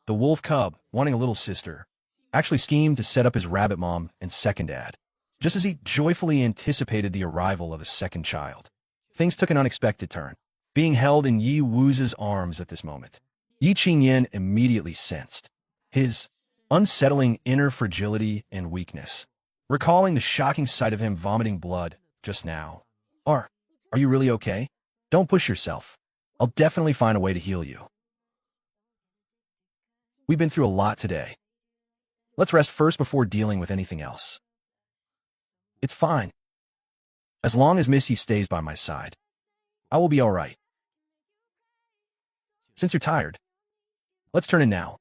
the wolf cub, wanting a little sister, actually schemed to set up his rabbit mom and second dad, just as he joyfully anticipated the arrival of a second child. Things took an unexpected turn. Being held in Yi Wu's arms at this moment, Yi Qingyan immediately sensed his unsettling inner fragility and weakness, recalling the shocking sight of him vomiting blood just now. Are you really okay? Don't push yourself. I'll definitely find a way to heal you. We've been through a lot today. Let's rest first before dealing with anything else. It's fine. As long as Missy stays by my side, I will be all right. Since you're tired, let's turn in now.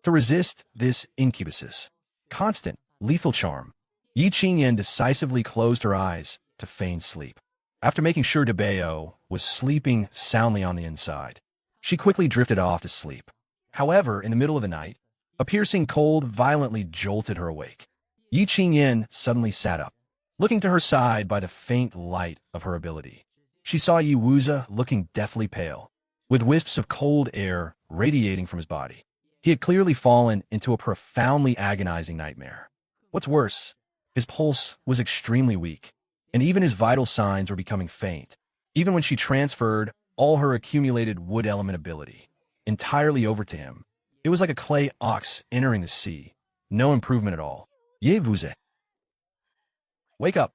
To resist this incubus's constant, lethal charm, Yi Qingyan decisively closed her eyes to feign sleep. After making sure Debeo was sleeping soundly on the inside, she quickly drifted off to sleep. However, in the middle of the night, a piercing cold violently jolted her awake. Yi Qingyan suddenly sat up, looking to her side by the faint light of her ability. She saw Yi Wuza looking deathly pale, with wisps of cold air radiating from his body. He had clearly fallen into a profoundly agonizing nightmare. What's worse, his pulse was extremely weak, and even his vital signs were becoming faint, even when she transferred all her accumulated wood element ability entirely over to him. It was like a clay ox entering the sea. No improvement at all. Ye Wuze. Wake up.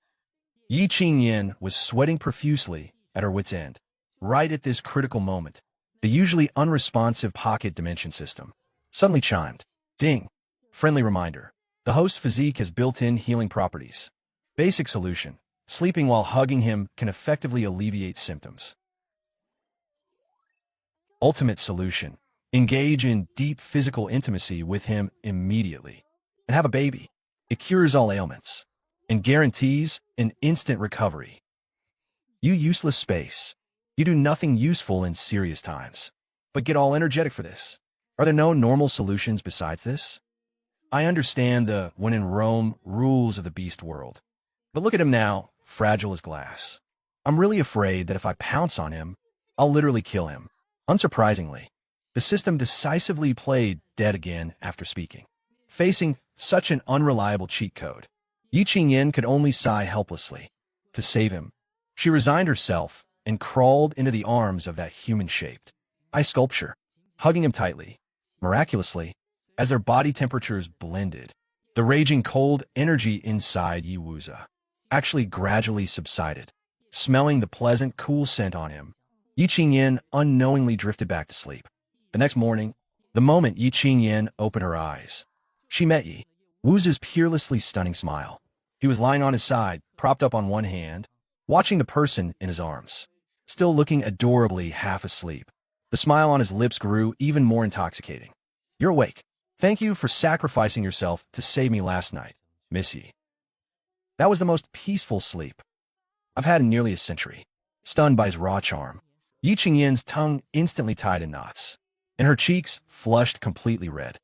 Yi Qingyan was sweating profusely at her wit's end. Right at this critical moment, the usually unresponsive pocket dimension system suddenly chimed. Ding. Friendly reminder. The host's physique has built-in healing properties. Basic solution. Sleeping while hugging him can effectively alleviate symptoms. Ultimate solution. Engage in deep physical intimacy with him immediately and have a baby. It cures all ailments and guarantees an instant recovery. You useless space. You do nothing useful in serious times, but get all energetic for this. Are there no normal solutions besides this? I understand the when in Rome rules of the beast world, but look at him now, fragile as glass. I'm really afraid that if I pounce on him, I'll literally kill him. Unsurprisingly, the system decisively played dead again after speaking. Facing such an unreliable cheat code, Yi Qingyan could only sigh helplessly. To save him, she resigned herself and crawled into the arms of that human-shaped ice sculpture, hugging him tightly. Miraculously, as their body temperatures blended, the raging cold energy inside Yi Wuza actually gradually subsided. Smelling the pleasant, cool scent on him, Yi Qingyan unknowingly drifted back to sleep. The next morning, the moment Yi Qingyan opened her eyes, she met Yi Wuza's peerlessly stunning smile. He was lying on his side, propped up on one hand, watching the person in his arms, still looking adorably half asleep. The smile on his lips grew even more intoxicating. You're awake. Thank you for sacrificing yourself to save me last night, Miss Yi. That was the most peaceful sleep I've had in nearly a century. Stunned by his raw charm, Yi Qingyan's tongue instantly tied in knots, and her cheeks flushed completely red.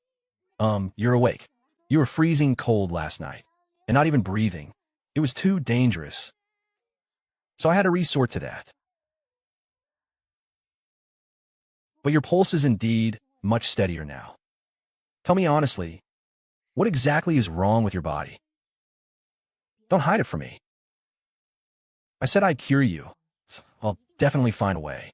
You're awake. You were freezing cold last night, and not even breathing. It was too dangerous. So I had to resort to that. But your pulse is indeed much steadier now. Tell me honestly, what exactly is wrong with your body? Don't hide it from me. I said I'd cure you. I'll definitely find a way.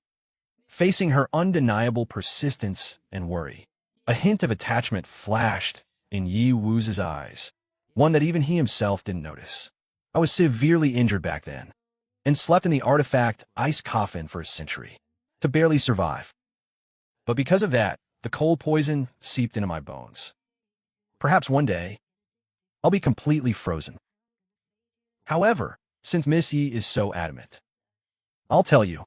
Facing her undeniable persistence and worry, a hint of attachment flashed in Yi Wu's eyes, one that even he himself didn't notice. I was severely injured back then, and slept in the artifact ice coffin for a century, to barely survive. But because of that, the cold poison seeped into my bones. Perhaps one day, I'll be completely frozen. However, since Miss Yi is so adamant, I'll tell you.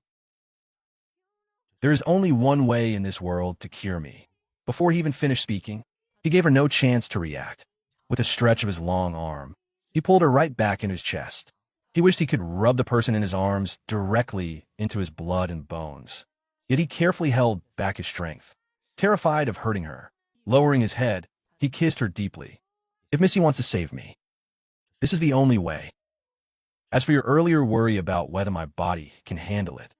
There is only one way in this world to cure me. Before he even finished speaking, he gave her no chance to react. With a stretch of his long arm, he pulled her right back into his chest. He wished he could rub the person in his arms directly into his blood and bones. Yet he carefully held back his strength, terrified of hurting her. Lowering his head, he kissed her deeply. If Missy wants to save me, this is the only way. As for your earlier worry about whether my body can handle it,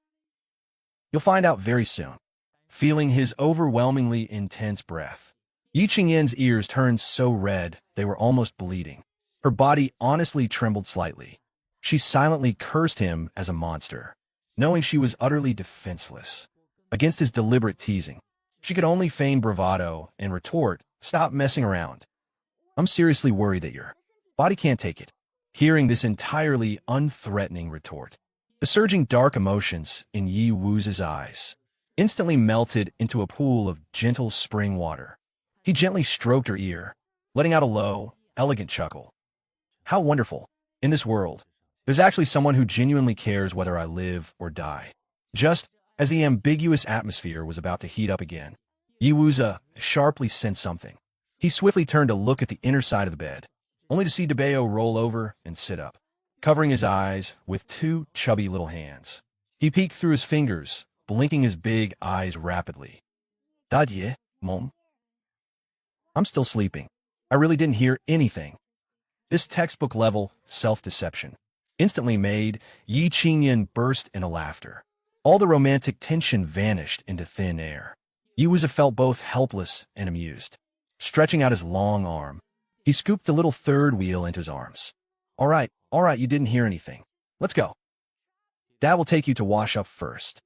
you'll find out very soon. feeling his overwhelmingly intense breath. Yi Qingyan's ears turned so red they were almost bleeding. Her body honestly trembled slightly. She silently cursed him as a monster, knowing she was utterly defenseless against his deliberate teasing. She could only feign bravado and retort, "Stop messing around. I'm seriously worried that your body can't take it." Hearing this entirely unthreatening retort, the surging dark emotions in Yi Wu's eyes instantly melted into a pool of gentle spring water. He gently stroked her ear, letting out a low, elegant chuckle. "How wonderful. In this world, there's actually someone who genuinely cares whether I live or die." Just as the ambiguous atmosphere was about to heat up again, Yi Wuza sharply sensed something. He swiftly turned to look at the inner side of the bed, only to see DeBeo roll over and sit up, covering his eyes with two chubby little hands. He peeked through his fingers, blinking his big eyes rapidly. "Dadye, Mom? I'm still sleeping. I really didn't hear anything." This textbook-level self-deception instantly made Yi Qingyan burst into laughter. All the romantic tension vanished into thin air. Yi Wuza felt both helpless and amused. Stretching out his long arm, he scooped the little third wheel into his arms. All right, you didn't hear anything. Let's go. Dad will take you to wash up first.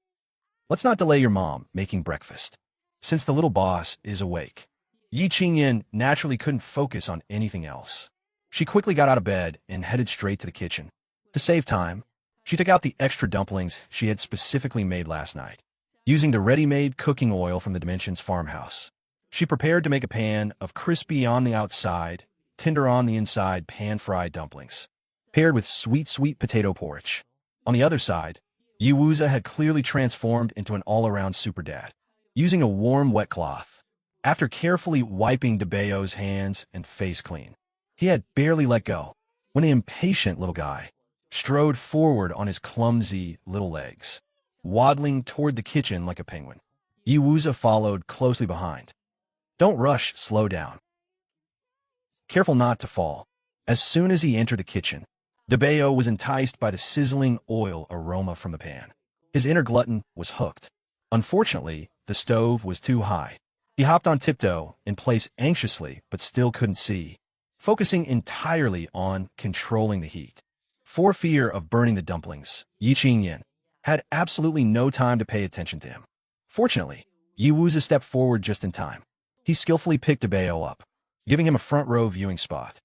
Let's not delay your mom making breakfast, since the little boss is awake." Yi Qingyan naturally couldn't focus on anything else. She quickly got out of bed and headed straight to the kitchen. To save time, she took out the extra dumplings she had specifically made last night. Using the ready-made cooking oil from the Dimensions farmhouse, she prepared to make a pan of crispy on the outside, tender on the inside pan-fried dumplings, paired with sweet potato porridge. On the other side, Yi Wuza had clearly transformed into an all-around super dad. Using a warm wet cloth, after carefully wiping DeBeo's hands and face clean, he had barely let go when the impatient little guy strode forward on his clumsy little legs, waddling toward the kitchen like a penguin. Yi Wuza followed closely behind. "Don't rush, slow down. Careful not to fall." As soon as he entered the kitchen, DeBeo was enticed by the sizzling oil aroma from the pan. His inner glutton was hooked. Unfortunately, the stove was too high. He hopped on tiptoe in place anxiously but still couldn't see, focusing entirely on controlling the heat. For fear of burning the dumplings, Yi Qingyan had absolutely no time to pay attention to him. Fortunately, Yi Wuza stepped forward just in time. He skillfully picked DeBeo up, giving him a front-row viewing spot.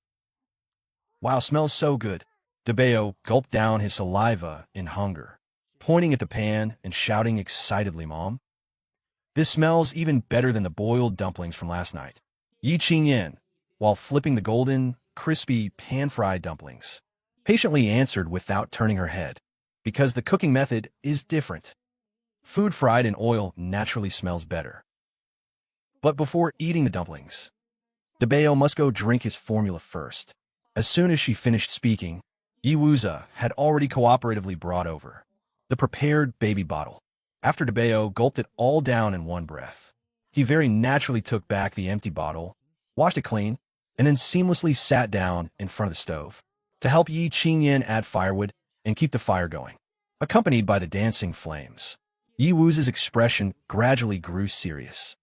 "Wow, smells so good." DeBeo gulped down his saliva in hunger, pointing at the pan and shouting excitedly, "Mom, this smells even better than the boiled dumplings from last night." Yi Qingyan, while flipping the golden, crispy, pan-fried dumplings, patiently answered without turning her head, because the cooking method is different. Food fried in oil naturally smells better. But before eating the dumplings, DeBeo must go drink his formula first. As soon as she finished speaking, Yi Wuza had already cooperatively brought over the prepared baby bottle. After DeBeo gulped it all down in one breath, he very naturally took back the empty bottle, washed it clean, and then seamlessly sat down in front of the stove to help Yi Qingyan add firewood and keep the fire going. Accompanied by the dancing flames, Yi Wu's expression gradually grew serious.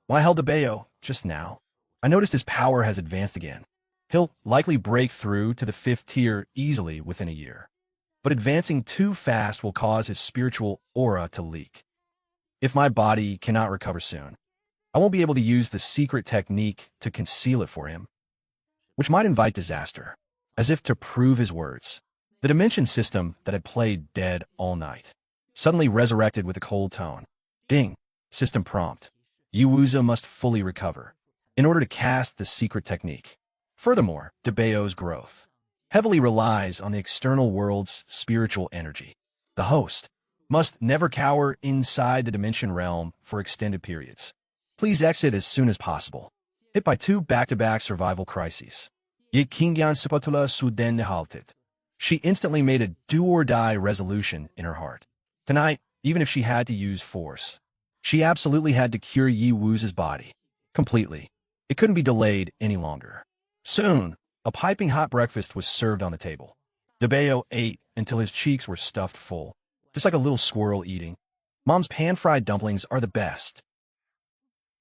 "When I held DeBeo just now, I noticed his power has advanced again. He'll likely break through to the 5th tier easily within a year. But advancing too fast will cause his spiritual aura to leak. If my body cannot recover soon, I won't be able to use the secret technique to conceal it for him, which might invite disaster." As if to prove his words, the dimension system that had played dead all night suddenly resurrected with a cold tone. "Ding, system prompt. Yi Wuza must fully recover in order to cast the secret technique." Furthermore, DeBeo's growth heavily relies on the external world's spiritual energy. The host must never cower inside the dimension realm for extended periods. Please exit as soon as possible. Hit by 2 back-to-back survival crises, Yi Qingyan spatula suden halted. She instantly made a do-or-die resolution in her heart. Tonight, even if she had to use force, she absolutely had to cure Yi Wu's body completely. It couldn't be delayed any longer. Soon, a piping hot breakfast was served on the table. DeBeo ate until his cheeks were stuffed full, just like a little squirrel eating. "Mom's pan-fried dumplings are the best.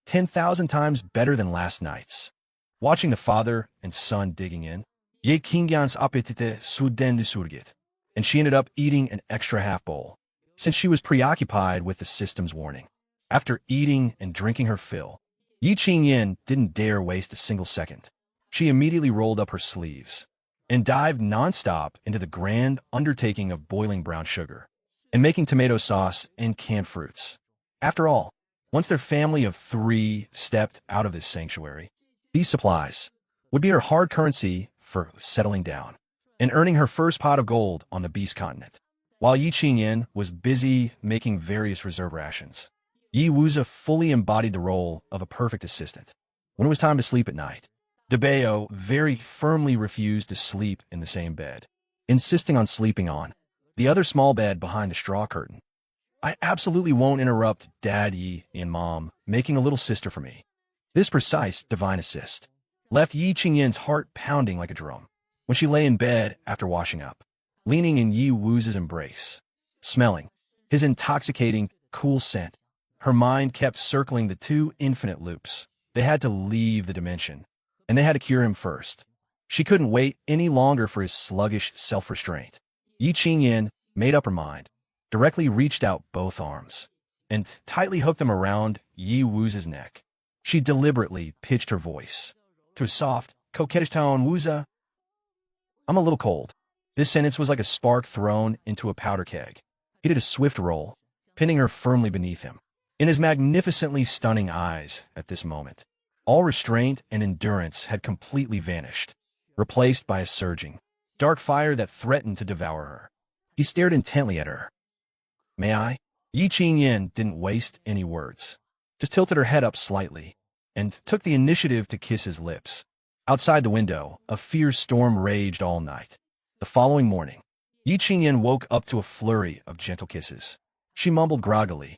10,000 times better than last night's. Watching the father and son digging in, Ye Kingyan's appetite suden surgit, and she ended up eating an extra half bowl, since she was preoccupied with the system's warning. After eating and drinking her fill, Yi Qingyan didn't dare waste a single second. She immediately rolled up her sleeves and dived nonstop into the grand undertaking of boiling brown sugar and making tomato sauce and canned fruits. After all, once their family of 3 stepped out of this sanctuary, these supplies would be her hard currency for settling down and earning her first pot of gold on the beast continent. While Yi Qingyan was busy making various reserve rations, Yi Wuzi fully embodied the role of a perfect assistant. When it was time to sleep at night, Debeo very firmly refused to sleep in the same bed, insisting on sleeping on the other small bed behind the straw curtain. I absolutely won't interrupt Dad Yi and Mom making a little sister for me. This precise divine assist left Yi Qingyan's heart pounding like a drum when she lay in bed after washing up, leaning in Yi Wuzi's embrace, smelling his intoxicating, cool scent. Her mind kept circling the 2 infinite loops. They had to leave the dimension, and they had to cure him first. She couldn't wait any longer for his sluggish self-restraint. Yi Qingyan made up her mind, directly reached out both arms, and tightly hooked them around Yi Wuzi's neck. She deliberately pitched her voice to a soft, coquettish tone. Wuzi, I'm a little cold. This sentence was like a spark thrown into a powder keg. He did a swift roll, pinning her firmly beneath him. In his magnificently stunning eyes at this moment, all restraint and endurance had completely vanished, replaced by a surging, dark fire that threatened to devour her. He stared intently at her. May I? Yi Qingyan didn't waste any words, just tilted her head up slightly, and took the initiative to kiss his lips. Outside the window, a fierce storm raged all night. The following morning, Yi Qingyan woke up to a flurry of gentle kisses. She mumbled groggily,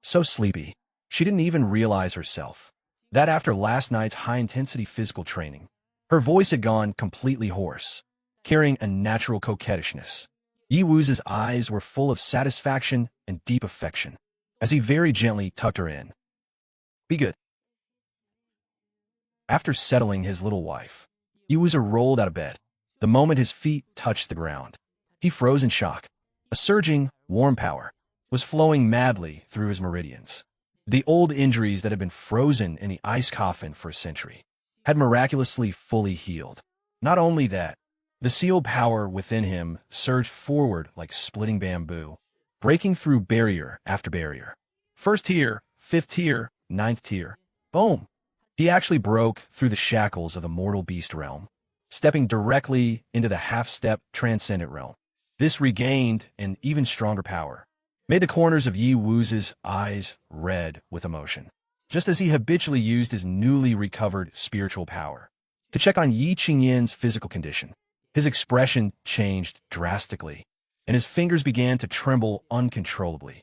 so sleepy, she didn't even realize herself that after last night's high-intensity physical training, her voice had gone completely hoarse, carrying a natural coquettishness. Yi Wuzi's eyes were full of satisfaction and deep affection as he very gently tucked her in. Be good. After settling his little wife, Yi Wuzi rolled out of bed. The moment his feet touched the ground, he froze in shock. A surging, warm power was flowing madly through his meridians. The old injuries that had been frozen in the ice coffin for a century had miraculously fully healed. Not only that, the sealed power within him surged forward like splitting bamboo, breaking through barrier after barrier. 1st tier, 5th tier, 9th tier. Boom! He actually broke through the shackles of the mortal beast realm, stepping directly into the half-step transcendent realm. This regained an even stronger power, made the corners of Yi Wuzi's eyes red with emotion, just as he habitually used his newly recovered spiritual power to check on Yi Qingyan's physical condition. His expression changed drastically, and his fingers began to tremble uncontrollably.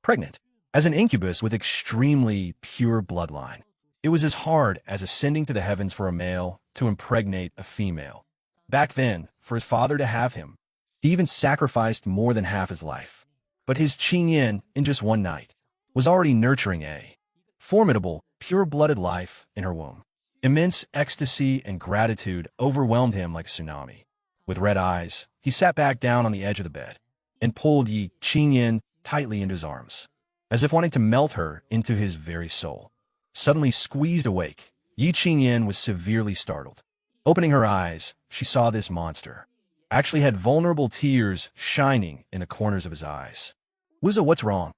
Pregnant, as an incubus with extremely pure bloodline, it was as hard as ascending to the heavens for a male to impregnate a female. Back then, for his father to have him, he even sacrificed more than half his life. But his Qingyan, in just one night, was already nurturing a formidable, pure-blooded life in her womb. Immense ecstasy and gratitude overwhelmed him like a tsunami. With red eyes, he sat back down on the edge of the bed and pulled Yi Qingyan tightly into his arms, as if wanting to melt her into his very soul. Suddenly squeezed awake, Yi Qingyan was severely startled. Opening her eyes, she saw this monster actually had vulnerable tears shining in the corners of his eyes. Wuzi, what's wrong?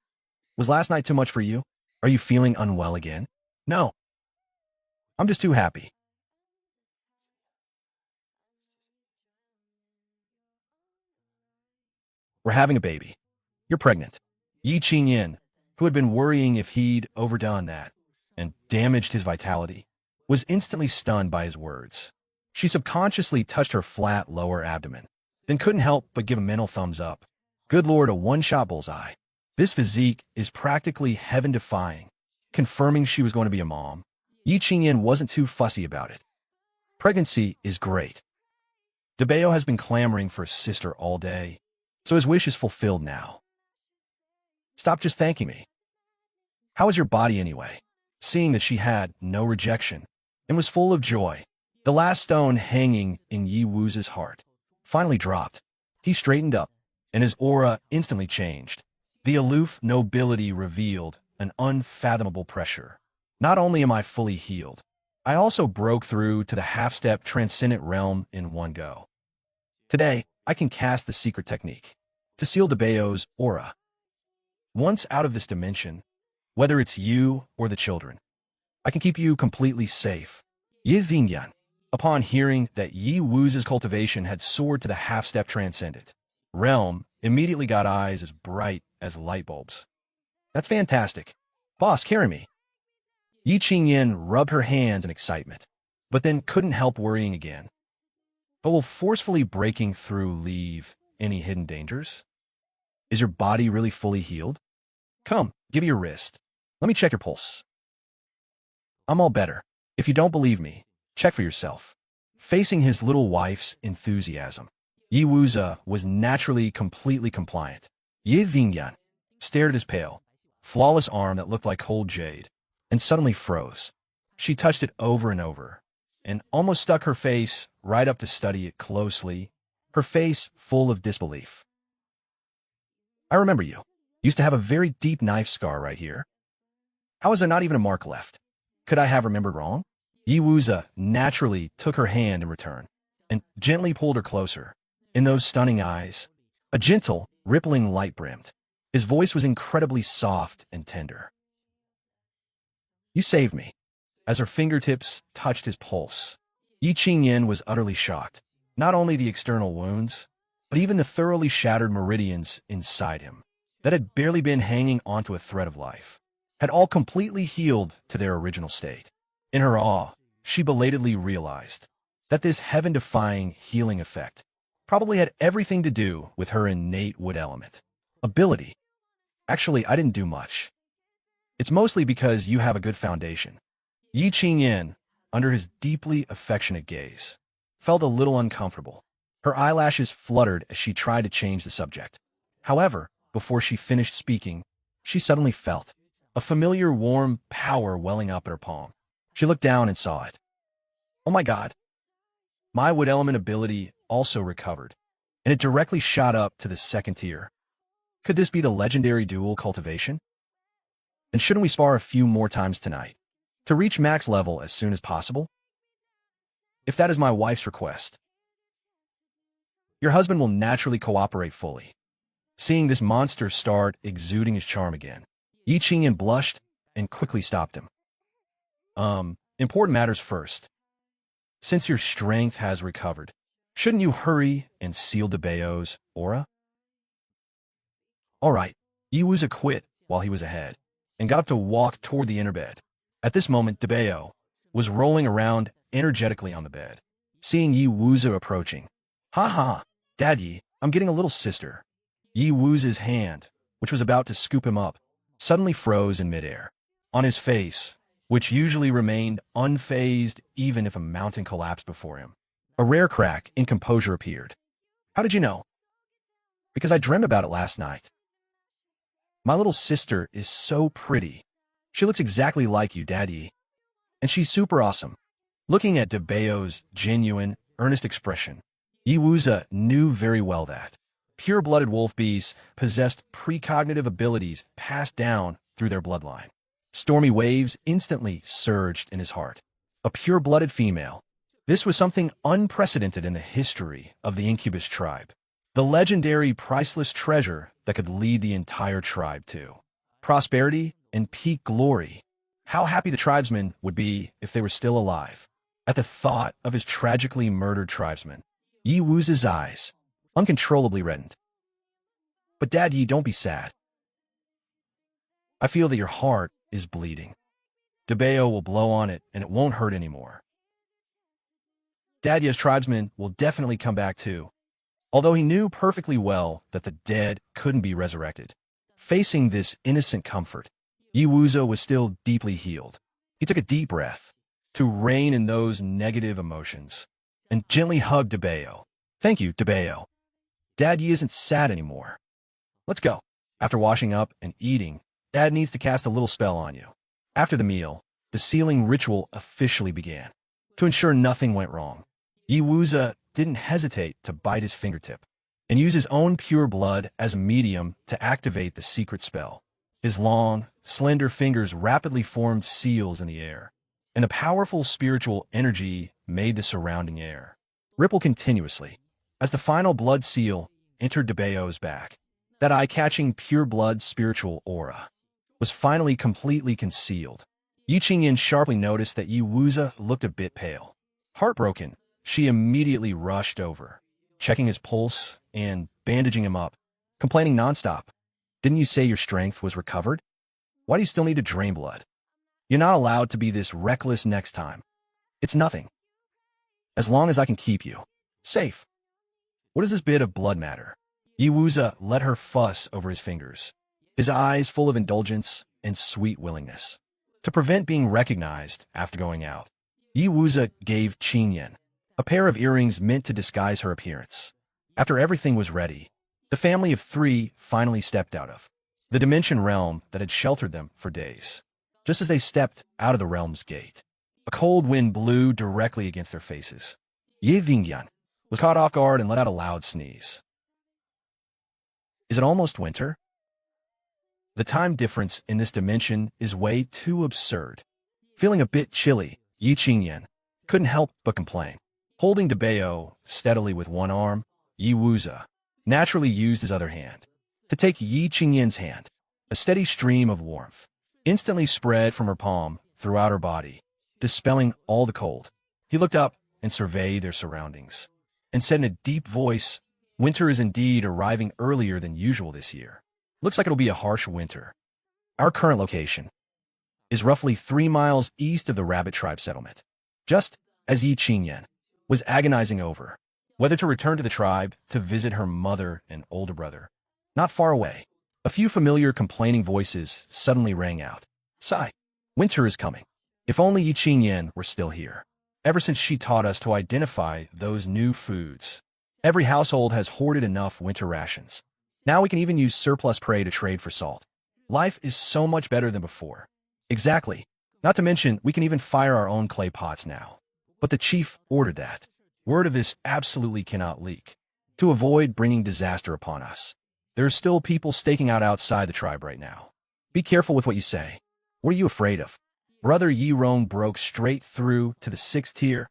Was last night too much for you? Are you feeling unwell again? No. I'm just too happy. We're having a baby. You're pregnant. Yi Qingyan, who had been worrying if he'd overdone that and damaged his vitality, was instantly stunned by his words. She subconsciously touched her flat lower abdomen, then couldn't help but give a mental thumbs up. Good Lord, a one-shot bullseye. This physique is practically heaven-defying, confirming she was going to be a mom. Yi Qingyan wasn't too fussy about it. Pregnancy is great. Debeo has been clamoring for a sister all day, so his wish is fulfilled now. Stop just thanking me. How was your body anyway? Seeing that she had no rejection and was full of joy, the last stone hanging in Yi Wu's heart finally dropped. He straightened up, and his aura instantly changed. The aloof nobility revealed an unfathomable pressure. Not only am I fully healed, I also broke through to the half-step transcendent realm in one go. Today, I can cast the secret technique to seal Debeo's aura. Once out of this dimension, whether it's you or the children, I can keep you completely safe. Yi Xingyan, upon hearing that Yi Wu's cultivation had soared to the half-step transcendent realm, immediately got eyes as bright as light bulbs. That's fantastic. Boss, carry me. Yi Qingyan rubbed her hands in excitement, but then couldn't help worrying again. But will forcefully breaking through leave any hidden dangers? Is your body really fully healed? Come, give me your wrist. Let me check your pulse. I'm all better. If you don't believe me, check for yourself. Facing his little wife's enthusiasm, Yi Wuza was naturally completely compliant. Yi Xingyan stared at his pale, flawless arm that looked like cold jade, and suddenly froze. She touched it over and over, and almost stuck her face right up to study it closely, her face full of disbelief. I remember you. Used to have a very deep knife scar right here. How is there not even a mark left? Could I have remembered wrong? Yi Wuza naturally took her hand in return, and gently pulled her closer. In those stunning eyes, a gentle, rippling light brimmed. His voice was incredibly soft and tender. You saved me. As her fingertips touched his pulse, Yi Qingyan was utterly shocked. Not only the external wounds, but even the thoroughly shattered meridians inside him, that had barely been hanging onto a thread of life, had all completely healed to their original state. In her awe, she belatedly realized that this heaven-defying healing effect probably had everything to do with her innate wood element ability. Actually, I didn't do much. It's mostly because you have a good foundation. Yi Qingyan, under his deeply affectionate gaze, felt a little uncomfortable. Her eyelashes fluttered as she tried to change the subject. However, before she finished speaking, she suddenly felt a familiar warm power welling up in her palm. She looked down and saw it. Oh my God. My wood element ability also recovered, and it directly shot up to the second tier. Could this be the legendary dual cultivation? And shouldn't we spar a few more times tonight, to reach max level as soon as possible? If that is my wife's request, your husband will naturally cooperate fully. Seeing this monster start exuding his charm again, Yi Qingyan blushed and quickly stopped him. Important matters first. Since your strength has recovered, shouldn't you hurry and seal Debeo's aura? All right, Yi Wuza quit while he was ahead, and got up to walk toward the inner bed. At this moment, Debeo was rolling around energetically on the bed. Seeing Yi Wuza approaching, "Ha ha, Dad Yi, I'm getting a little sister." Yi Wuza's hand, which was about to scoop him up, suddenly froze in midair. On his face, which usually remained unfazed even if a mountain collapsed before him, a rare crack in composure appeared. How did you know? Because I dreamt about it last night. My little sister is so pretty. She looks exactly like you, Daddy. And she's super awesome. Looking at Debeo's genuine, earnest expression, Yi Wuza knew very well that pure-blooded wolf bees possessed precognitive abilities passed down through their bloodline. Stormy waves instantly surged in his heart. A pure-blooded female. This was something unprecedented in the history of the Incubus tribe. The legendary priceless treasure that could lead the entire tribe to prosperity and peak glory. How happy the tribesmen would be if they were still alive. At the thought of his tragically murdered tribesmen, Yi Wuza's eyes uncontrollably reddened. But Dad Yi, don't be sad. I feel that your heart is bleeding. Debeo will blow on it and it won't hurt anymore. Dad Yi's tribesmen will definitely come back too, although he knew perfectly well that the dead couldn't be resurrected. Facing this innocent comfort, Yi Wuza was still deeply healed. He took a deep breath to rein in those negative emotions and gently hugged Debeo. Thank you, Debeo. Dad Yi isn't sad anymore. Let's go. After washing up and eating, Dad needs to cast a little spell on you. After the meal, the sealing ritual officially began. To ensure nothing went wrong, Yi Wuza didn't hesitate to bite his fingertip and use his own pure blood as a medium to activate the secret spell. His long, slender fingers rapidly formed seals in the air, and a powerful spiritual energy made the surrounding air ripple continuously. As the final blood seal entered Debeo's back, that eye-catching pure blood spiritual aura was finally completely concealed. Yi Qingyan sharply noticed that Yi Wuza looked a bit pale. Heartbroken, she immediately rushed over, checking his pulse and bandaging him up, complaining nonstop. Didn't you say your strength was recovered? Why do you still need to drain blood? You're not allowed to be this reckless next time. It's nothing. As long as I can keep you safe. What does this bit of blood matter? Yi Wuza let her fuss over his fingers, his eyes full of indulgence and sweet willingness. To prevent being recognized after going out, Yi Wuza gave Qingyan a pair of earrings meant to disguise her appearance. After everything was ready, the family of three finally stepped out of the dimension realm that had sheltered them for days. Just as they stepped out of the realm's gate, a cold wind blew directly against their faces. Ye Vingyan was caught off guard and let out a loud sneeze. Is it almost winter? The time difference in this dimension is way too absurd. Feeling a bit chilly, Yi Qingyan couldn't help but complain. Holding Debeo steadily with one arm, Yi Wuza naturally used his other hand to take Yi Qingyan's hand. A steady stream of warmth instantly spread from her palm throughout her body, dispelling all the cold. He looked up and surveyed their surroundings, and said in a deep voice, "Winter is indeed arriving earlier than usual this year. Looks like it'll be a harsh winter." Our current location is roughly 3 miles east of the Rabbit Tribe settlement. Just as Yi Qingyan was agonizing over whether to return to the tribe to visit her mother and older brother, not far away, a few familiar complaining voices suddenly rang out. Sigh, winter is coming. If only Yi Qingyan were still here. Ever since she taught us to identify those new foods, every household has hoarded enough winter rations. Now we can even use surplus prey to trade for salt. Life is so much better than before. Exactly. Not to mention, we can even fire our own clay pots now. But the chief ordered that word of this absolutely cannot leak, to avoid bringing disaster upon us. There are still people staking out outside the tribe right now. Be careful with what you say. What are you afraid of? Brother Yi Rong broke straight through to the 6th tier.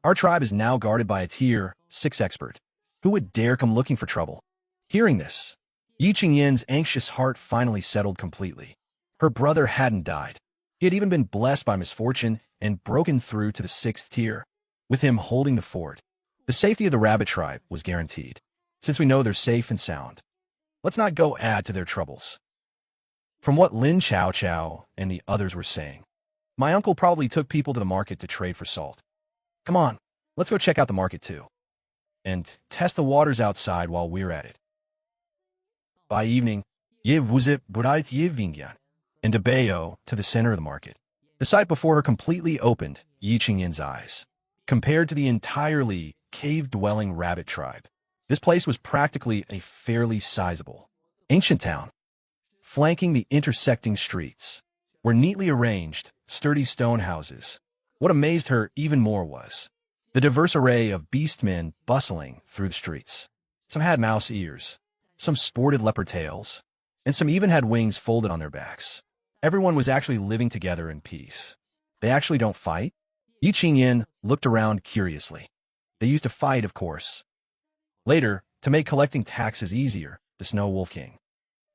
Our tribe is now guarded by a tier 6 expert. Who would dare come looking for trouble? Hearing this, Yi Qingyan's anxious heart finally settled completely. Her brother hadn't died. He had even been blessed by misfortune and broken through to the 6th tier. With him holding the fort, the safety of the Rabbit Tribe was guaranteed. Since we know they're safe and sound, let's not go add to their troubles. From what Lin Chao Chao and the others were saying, my uncle probably took people to the market to trade for salt. Come on, let's go check out the market too, and test the waters outside while we're at it. By evening, Ye Wuzip Burait Ye Vingyan and Debeo to the center of the market. The sight before her completely opened Yi Qingyan's eyes. Compared to the entirely cave-dwelling Rabbit Tribe, this place was practically a fairly sizable ancient town. Flanking the intersecting streets were neatly arranged, sturdy stone houses. What amazed her even more was the diverse array of beastmen bustling through the streets. Some had mouse ears, some sported leopard tails, and some even had wings folded on their backs. Everyone was actually living together in peace. They actually don't fight? Yi Qingyan looked around curiously. They used to fight, of course. Later, to make collecting taxes easier, the Snow Wolf King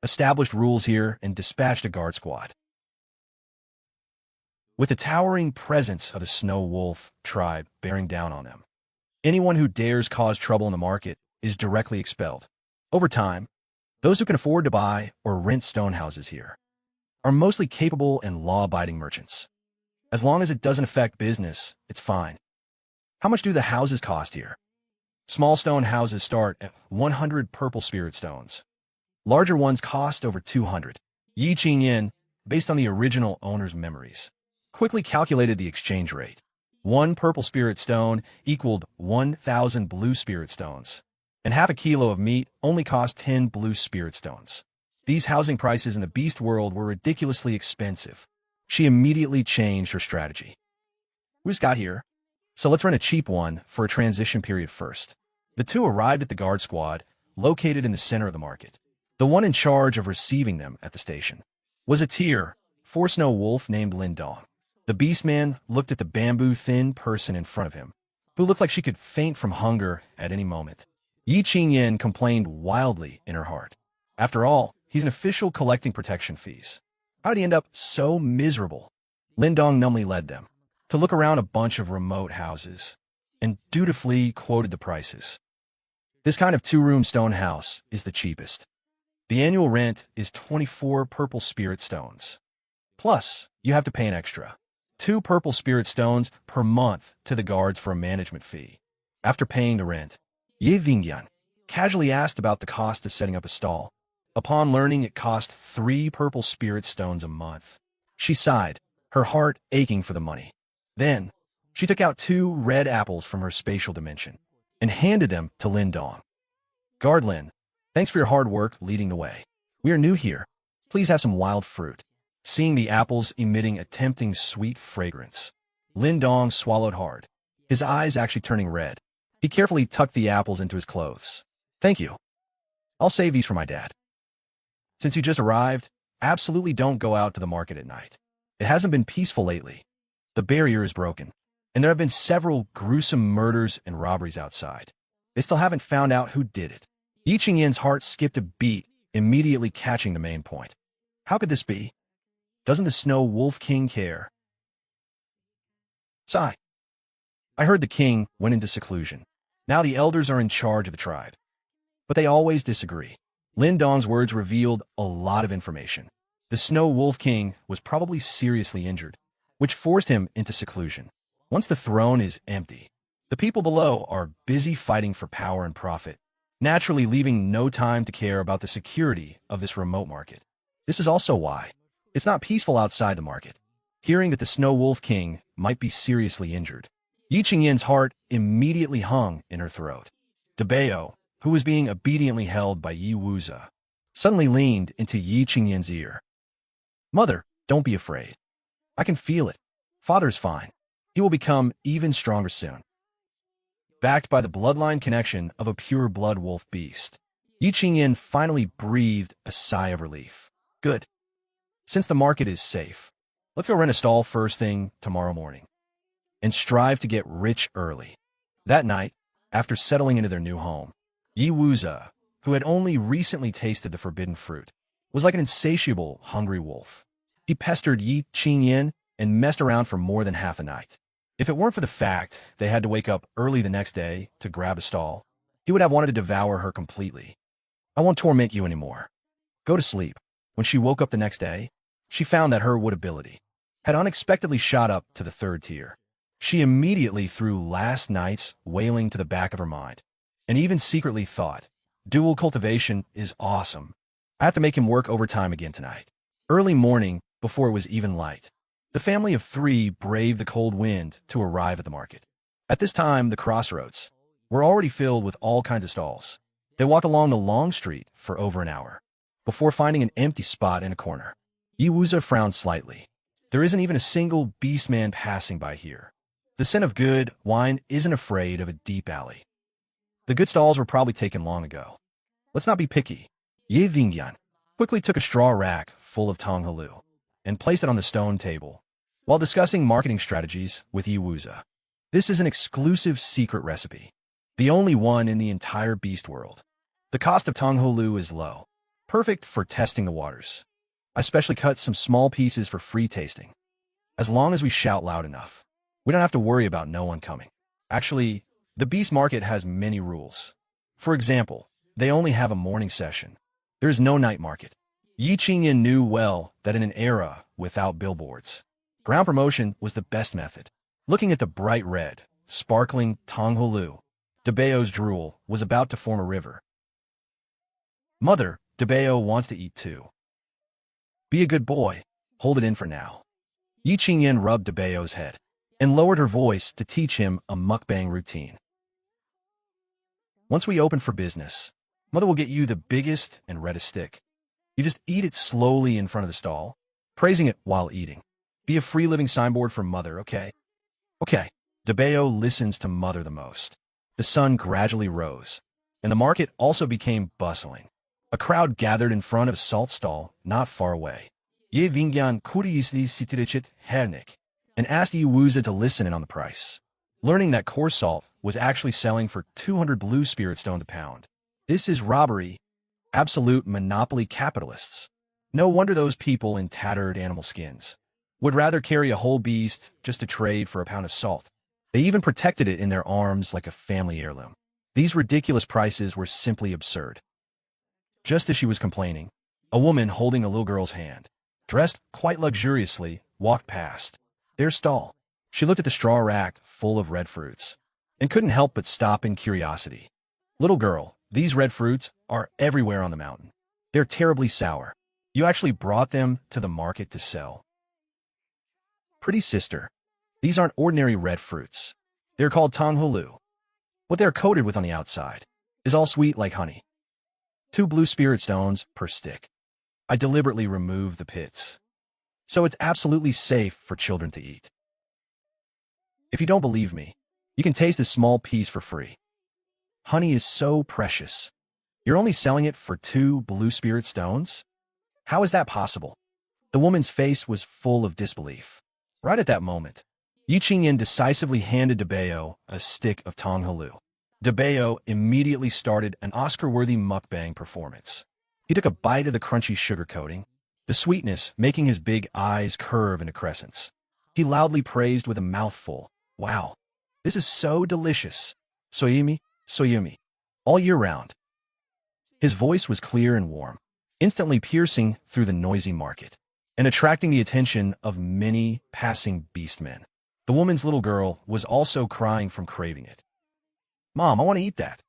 established rules here and dispatched a guard squad. With the towering presence of the Snow Wolf tribe bearing down on them, anyone who dares cause trouble in the market is directly expelled. Over time, those who can afford to buy or rent stone houses here are mostly capable and law-abiding merchants. As long as it doesn't affect business, it's fine. How much do the houses cost here? Small stone houses start at 100 purple spirit stones. Larger ones cost over 200. Yi Qingyan, based on the original owner's memories, quickly calculated the exchange rate. 1 purple spirit stone equaled 1,000 blue spirit stones, and half a kilo of meat only cost 10 blue spirit stones. These housing prices in the beast world were ridiculously expensive. She immediately changed her strategy. We just got here, so let's rent a cheap one for a transition period first. The two arrived at the guard squad, located in the center of the market. The one in charge of receiving them at the station was a tier, four-snow wolf named Lindong. The beastman looked at the bamboo-thin person in front of him, who looked like she could faint from hunger at any moment. Yi Qingyan complained wildly in her heart. After all, he's an official collecting protection fees. How did he end up so miserable? Lindong numbly led them to look around a bunch of remote houses and dutifully quoted the prices. This kind of two-room stone house is the cheapest. The annual rent is 24 purple spirit stones. Plus, you have to pay an extra 2 purple spirit stones per month to the guards for a management fee. After paying the rent, Ye Vingyan casually asked about the cost of setting up a stall. Upon learning it cost 3 purple spirit stones a month, she sighed, her heart aching for the money. Then, she took out 2 red apples from her spatial dimension and handed them to Lindong. Guard Lin, thanks for your hard work leading the way. We are new here. Please have some wild fruit. Seeing the apples emitting a tempting sweet fragrance, Lindong swallowed hard, his eyes actually turning red. He carefully tucked the apples into his clothes. Thank you. I'll save these for my dad. Since you just arrived, absolutely don't go out to the market at night. It hasn't been peaceful lately. The barrier is broken, and there have been several gruesome murders and robberies outside. They still haven't found out who did it. Yi Qingyan's heart skipped a beat, immediately catching the main point. How could this be? Doesn't the Snow Wolf King care? Sigh. I heard the king went into seclusion. Now the elders are in charge of the tribe. But they always disagree. Lindong's words revealed a lot of information. The Snow Wolf King was probably seriously injured, which forced him into seclusion. Once the throne is empty, the people below are busy fighting for power and profit, naturally leaving no time to care about the security of this remote market. This is also why it's not peaceful outside the market. Hearing that the Snow Wolf King might be seriously injured, Yi Qingyan's heart immediately hung in her throat. Dabeo, who was being obediently held by Yi Wuza, suddenly leaned into Yi Qingyan's ear. Mother, don't be afraid. I can feel it. Father's fine. He will become even stronger soon. Backed by the bloodline connection of a pure blood wolf beast, Yi Qingyan finally breathed a sigh of relief. Good. Since the market is safe, let's go rent a stall first thing tomorrow morning and strive to get rich early. That night, after settling into their new home, Yi Wuza, who had only recently tasted the forbidden fruit, was like an insatiable, hungry wolf. He pestered Yi Qingyan and messed around for more than half a night. If it weren't for the fact they had to wake up early the next day to grab a stall, he would have wanted to devour her completely. I won't torment you anymore. Go to sleep. When she woke up the next day, she found that her wood ability had unexpectedly shot up to the 3rd tier. She immediately threw last night's wailing to the back of her mind, and even secretly thought, dual cultivation is awesome. I have to make him work overtime again tonight. Early morning, before it was even light, the family of 3 braved the cold wind to arrive at the market. At this time, the crossroads were already filled with all kinds of stalls. They walked along the long street for over an hour, before finding an empty spot in a corner. Yi Wuza frowned slightly. There isn't even a single beastman passing by here. The scent of good wine isn't afraid of a deep alley. The good stalls were probably taken long ago. Let's not be picky. Ye Vingyan quickly took a straw rack full of tonghalu and placed it on the stone table while discussing marketing strategies with Yi Wuza. This is an exclusive secret recipe, the only one in the entire beast world. The cost of tonghalu is low, perfect for testing the waters. I specially cut some small pieces for free tasting. As long as we shout loud enough, we don't have to worry about no one coming. Actually, the beast market has many rules. For example, they only have a morning session. There is no night market. Yi Qingyan knew well that in an era without billboards, ground promotion was the best method. Looking at the bright red, sparkling tonghalu, Dabeo's drool was about to form a river. Mother, Dabeo wants to eat too. Be a good boy. Hold it in for now. Yi Qingyan rubbed Dabeo's head and lowered her voice to teach him a mukbang routine. Once we open for business, Mother will get you the biggest and reddest stick. You just eat it slowly in front of the stall, praising it while eating. Be a free-living signboard for Mother, okay? Okay. DeBeo listens to Mother the most. The sun gradually rose, and the market also became bustling. A crowd gathered in front of a salt stall not far away. Ye Vingyan Kuriisli Sitirichet Hernik, and asked Iwuza to listen in on the price. Learning that coarse salt was actually selling for 200 blue spirit stones a pound. This is robbery. Absolute monopoly capitalists. No wonder those people in tattered animal skins would rather carry a whole beast just to trade for a pound of salt. They even protected it in their arms like a family heirloom. These ridiculous prices were simply absurd. Just as she was complaining, a woman holding a little girl's hand, dressed quite luxuriously, walked past their stall. She looked at the straw rack full of red fruits and couldn't help but stop in curiosity. Little girl, these red fruits are everywhere on the mountain. They're terribly sour. You actually brought them to the market to sell. Pretty sister, these aren't ordinary red fruits. They're called tanghulu. What they're coated with on the outside is all sweet like honey. 2 blue spirit stones per stick. I deliberately removed the pits, so it's absolutely safe for children to eat. If you don't believe me, you can taste a small piece for free. Honey is so precious. You're only selling it for 2 blue spirit stones? How is that possible? The woman's face was full of disbelief. Right at that moment, Yi Qingyan decisively handed DeBeo a stick of tanghulu. DeBeo immediately started an Oscar-worthy mukbang performance. He took a bite of the crunchy sugar coating, the sweetness making his big eyes curve into crescents. He loudly praised with a mouthful, "Wow, this is so delicious. Soyumi, soyumi." All year round. His voice was clear and warm, instantly piercing through the noisy market and attracting the attention of many passing beastmen. The woman's little girl was also crying from craving it. "Mom, I want to eat that."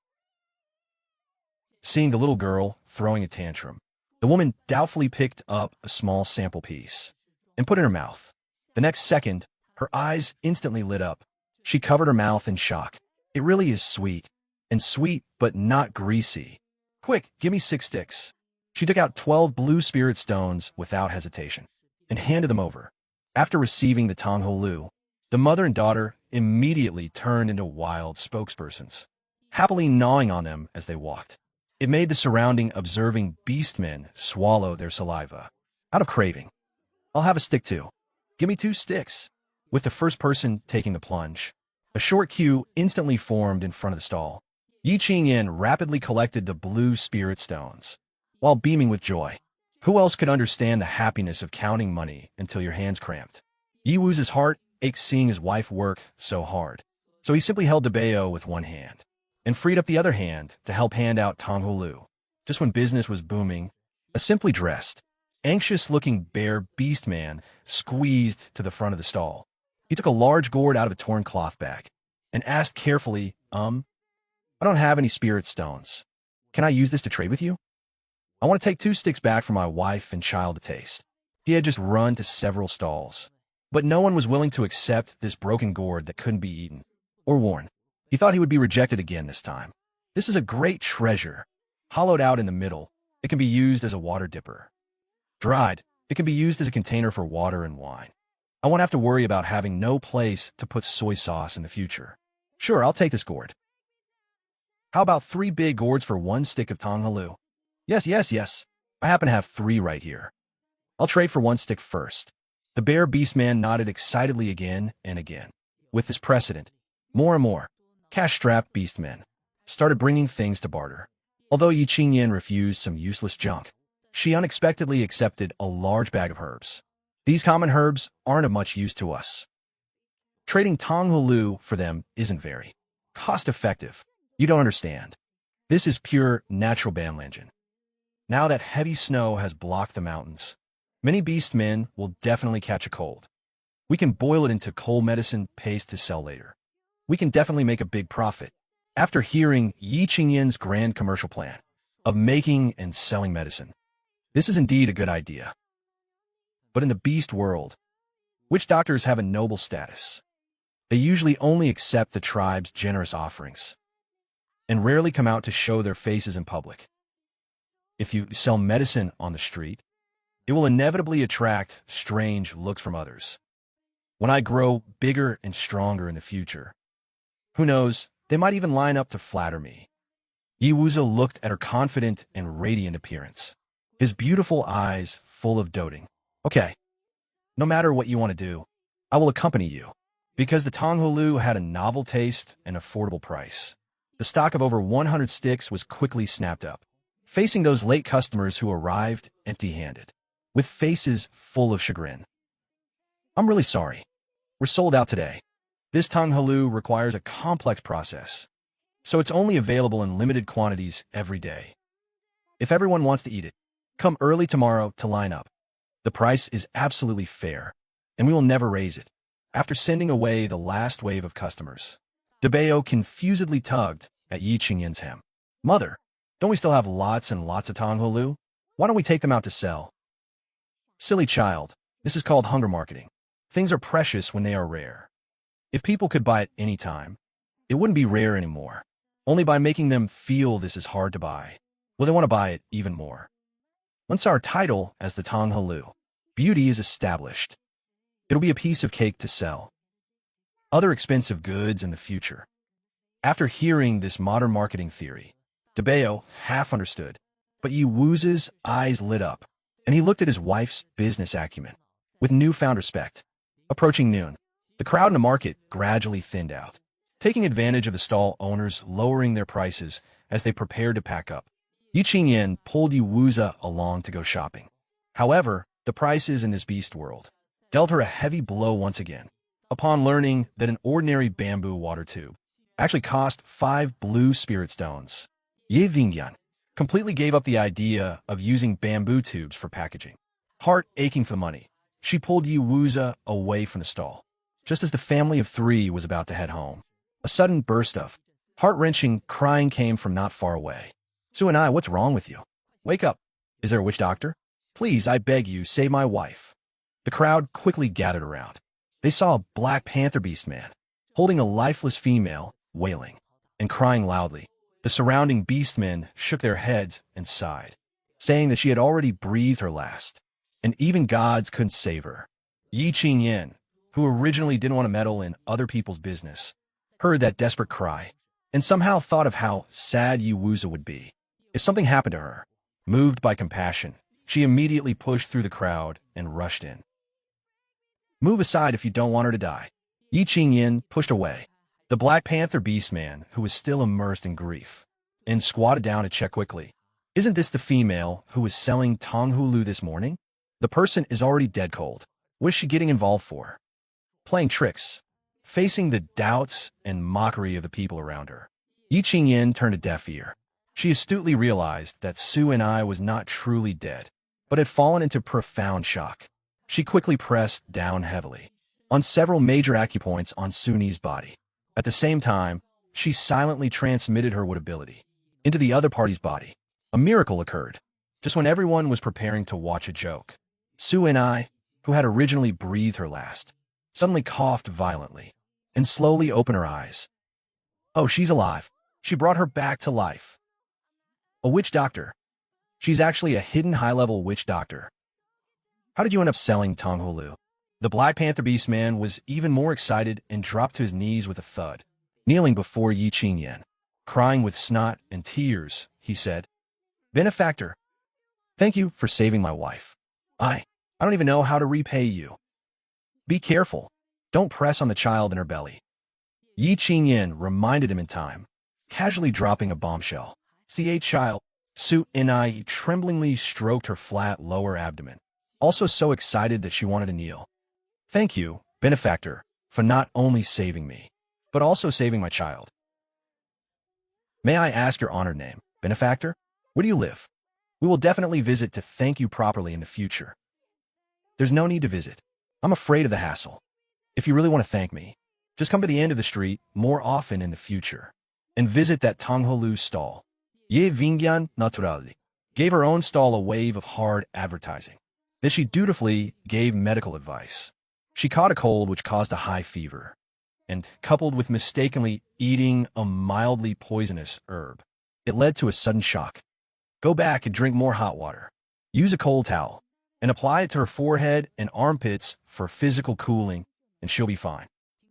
Seeing the little girl throwing a tantrum, the woman doubtfully picked up a small sample piece and put it in her mouth. The next second, her eyes instantly lit up. She covered her mouth in shock. "It really is sweet, and sweet but not greasy. Quick, give me 6 sticks." She took out 12 blue spirit stones without hesitation and handed them over. After receiving the tanghulu, the mother and daughter immediately turned into wild spokespersons, happily gnawing on them as they walked. It made the surrounding observing beastmen swallow their saliva out of craving. "I'll have a stick too. Give me 2 sticks." With the first person taking the plunge, a short queue instantly formed in front of the stall. Yi Qingyan rapidly collected the blue spirit stones, while beaming with joy. Who else could understand the happiness of counting money until your hands cramped? Yi Wu's heart ached seeing his wife work so hard, so he simply held DeBeo with one hand and freed up the other hand to help hand out tanghulu. Just when business was booming, a simply dressed, anxious-looking bear beast man squeezed to the front of the stall. He took a large gourd out of a torn cloth bag and asked carefully, "I don't have any spirit stones. Can I use this to trade with you? I want to take 2 sticks back for my wife and child to taste." He had just run to several stalls, but no one was willing to accept this broken gourd that couldn't be eaten or worn. He thought he would be rejected again this time. This is a great treasure. Hollowed out in the middle, it can be used as a water dipper. Dried, it can be used as a container for water and wine. I won't have to worry about having no place to put soy sauce in the future. Sure, I'll take this gourd. How about 3 big gourds for 1 stick of tanghulu? Yes. I happen to have 3 right here. I'll trade for 1 stick first. The bear beast man nodded excitedly again and again. With this precedent, more and more cash-strapped beast men started bringing things to barter. Although Yi Qingyan refused some useless junk, she unexpectedly accepted a large bag of herbs. These common herbs aren't of much use to us. Trading tanghulu for them isn't very cost-effective. You don't understand. This is pure natural Banlangen. Now that heavy snow has blocked the mountains, many beast men will definitely catch a cold. We can boil it into cold medicine paste to sell later. We can definitely make a big profit. After hearing Yi Qingyan's grand commercial plan of making and selling medicine, this is indeed a good idea. But in the beast world, witch doctors have a noble status. They usually only accept the tribe's generous offerings and rarely come out to show their faces in public. If you sell medicine on the street, it will inevitably attract strange looks from others. When I grow bigger and stronger in the future, who knows, they might even line up to flatter me. Yiwuza looked at her confident and radiant appearance, his beautiful eyes full of doting. Okay, no matter what you want to do, I will accompany you. Because the Tonghulu had a novel taste and affordable price, the stock of over 100 sticks was quickly snapped up, facing those late customers who arrived empty-handed, with faces full of chagrin. I'm really sorry. We're sold out today. This Tonghulu requires a complex process, so it's only available in limited quantities every day. If everyone wants to eat it, come early tomorrow to line up. The price is absolutely fair, and we will never raise it. After sending away the last wave of customers, Debeo confusedly tugged at Yi Qingyan's hem. Mother, don't we still have lots and lots of Tonghulu? Why don't we take them out to sell? Silly child, this is called hunger marketing. Things are precious when they are rare. If people could buy it any time, it wouldn't be rare anymore. Only by making them feel this is hard to buy, will they want to buy it even more. Once our title as the Tonghulu beauty is established, it'll be a piece of cake to sell other expensive goods in the future. After hearing this modern marketing theory, Debeo half understood, but Yi Wu's eyes lit up, and he looked at his wife's business acumen with newfound respect. Approaching noon, the crowd in the market gradually thinned out, taking advantage of the stall owners lowering their prices as they prepared to pack up. Yi Qingyan pulled Yi Wuza along to go shopping. However, the prices in this beast world dealt her a heavy blow once again, upon learning that an ordinary bamboo water tube actually cost 5 blue spirit stones. Ye Vingyan completely gave up the idea of using bamboo tubes for packaging. Heart aching for money, she pulled Yi Wuza away from the stall. Just as the family of 3 was about to head home, a sudden burst of heart-wrenching crying came from not far away. Su and I, what's wrong with you? Wake up. Is there a witch doctor? Please, I beg you, save my wife. The crowd quickly gathered around. They saw a Black Panther beast man, holding a lifeless female, wailing and crying loudly. The surrounding beastmen shook their heads and sighed, saying that she had already breathed her last, and even gods couldn't save her. Yi Qingyan, who originally didn't want to meddle in other people's business, heard that desperate cry, and somehow thought of how sad Yi Wuza would be if something happened to her. Moved by compassion, she immediately pushed through the crowd and rushed in. Move aside if you don't want her to die. Yi Qingyan pushed away the Black Panther beastman, who was still immersed in grief, and squatted down to check quickly. Isn't this the female who was selling Tonghulu this morning? The person is already dead cold. What is she getting involved for? Playing tricks. Facing the doubts and mockery of the people around her, Yi Qingyan turned a deaf ear. She astutely realized that Su and I was not truly dead, but had fallen into profound shock. She quickly pressed down heavily on several major acupoints on Suni's body. At the same time, she silently transmitted her wood ability into the other party's body. A miracle occurred. Just when everyone was preparing to watch a joke, Su and I, who had originally breathed her last, suddenly coughed violently and slowly opened her eyes. Oh, she's alive. She brought her back to life. A witch doctor. She's actually a hidden high-level witch doctor. How did you end up selling Tonghulu? The Black Panther beast man was even more excited and dropped to his knees with a thud. Kneeling before Yi Qingyan, crying with snot and tears, he said, Benefactor, thank you for saving my wife. I don't even know how to repay you. Be careful. Don't press on the child in her belly. Yi Qingyan reminded him in time, casually dropping a bombshell. Child. Su and I tremblingly stroked her flat lower abdomen, also so excited that she wanted to kneel. Thank you, benefactor, for not only saving me, but also saving my child. May I ask your honored name, benefactor? Where do you live? We will definitely visit to thank you properly in the future. There's no need to visit. I'm afraid of the hassle. If you really want to thank me, just come to the end of the street more often in the future and visit that Tonghulu stall. Ye Vingyan Naturali gave her own stall a wave of hard advertising. Then she dutifully gave medical advice. She caught a cold which caused a high fever, and coupled with mistakenly eating a mildly poisonous herb, it led to a sudden shock. Go back and drink more hot water. Use a cold towel and apply it to her forehead and armpits for physical cooling, and she'll be fine.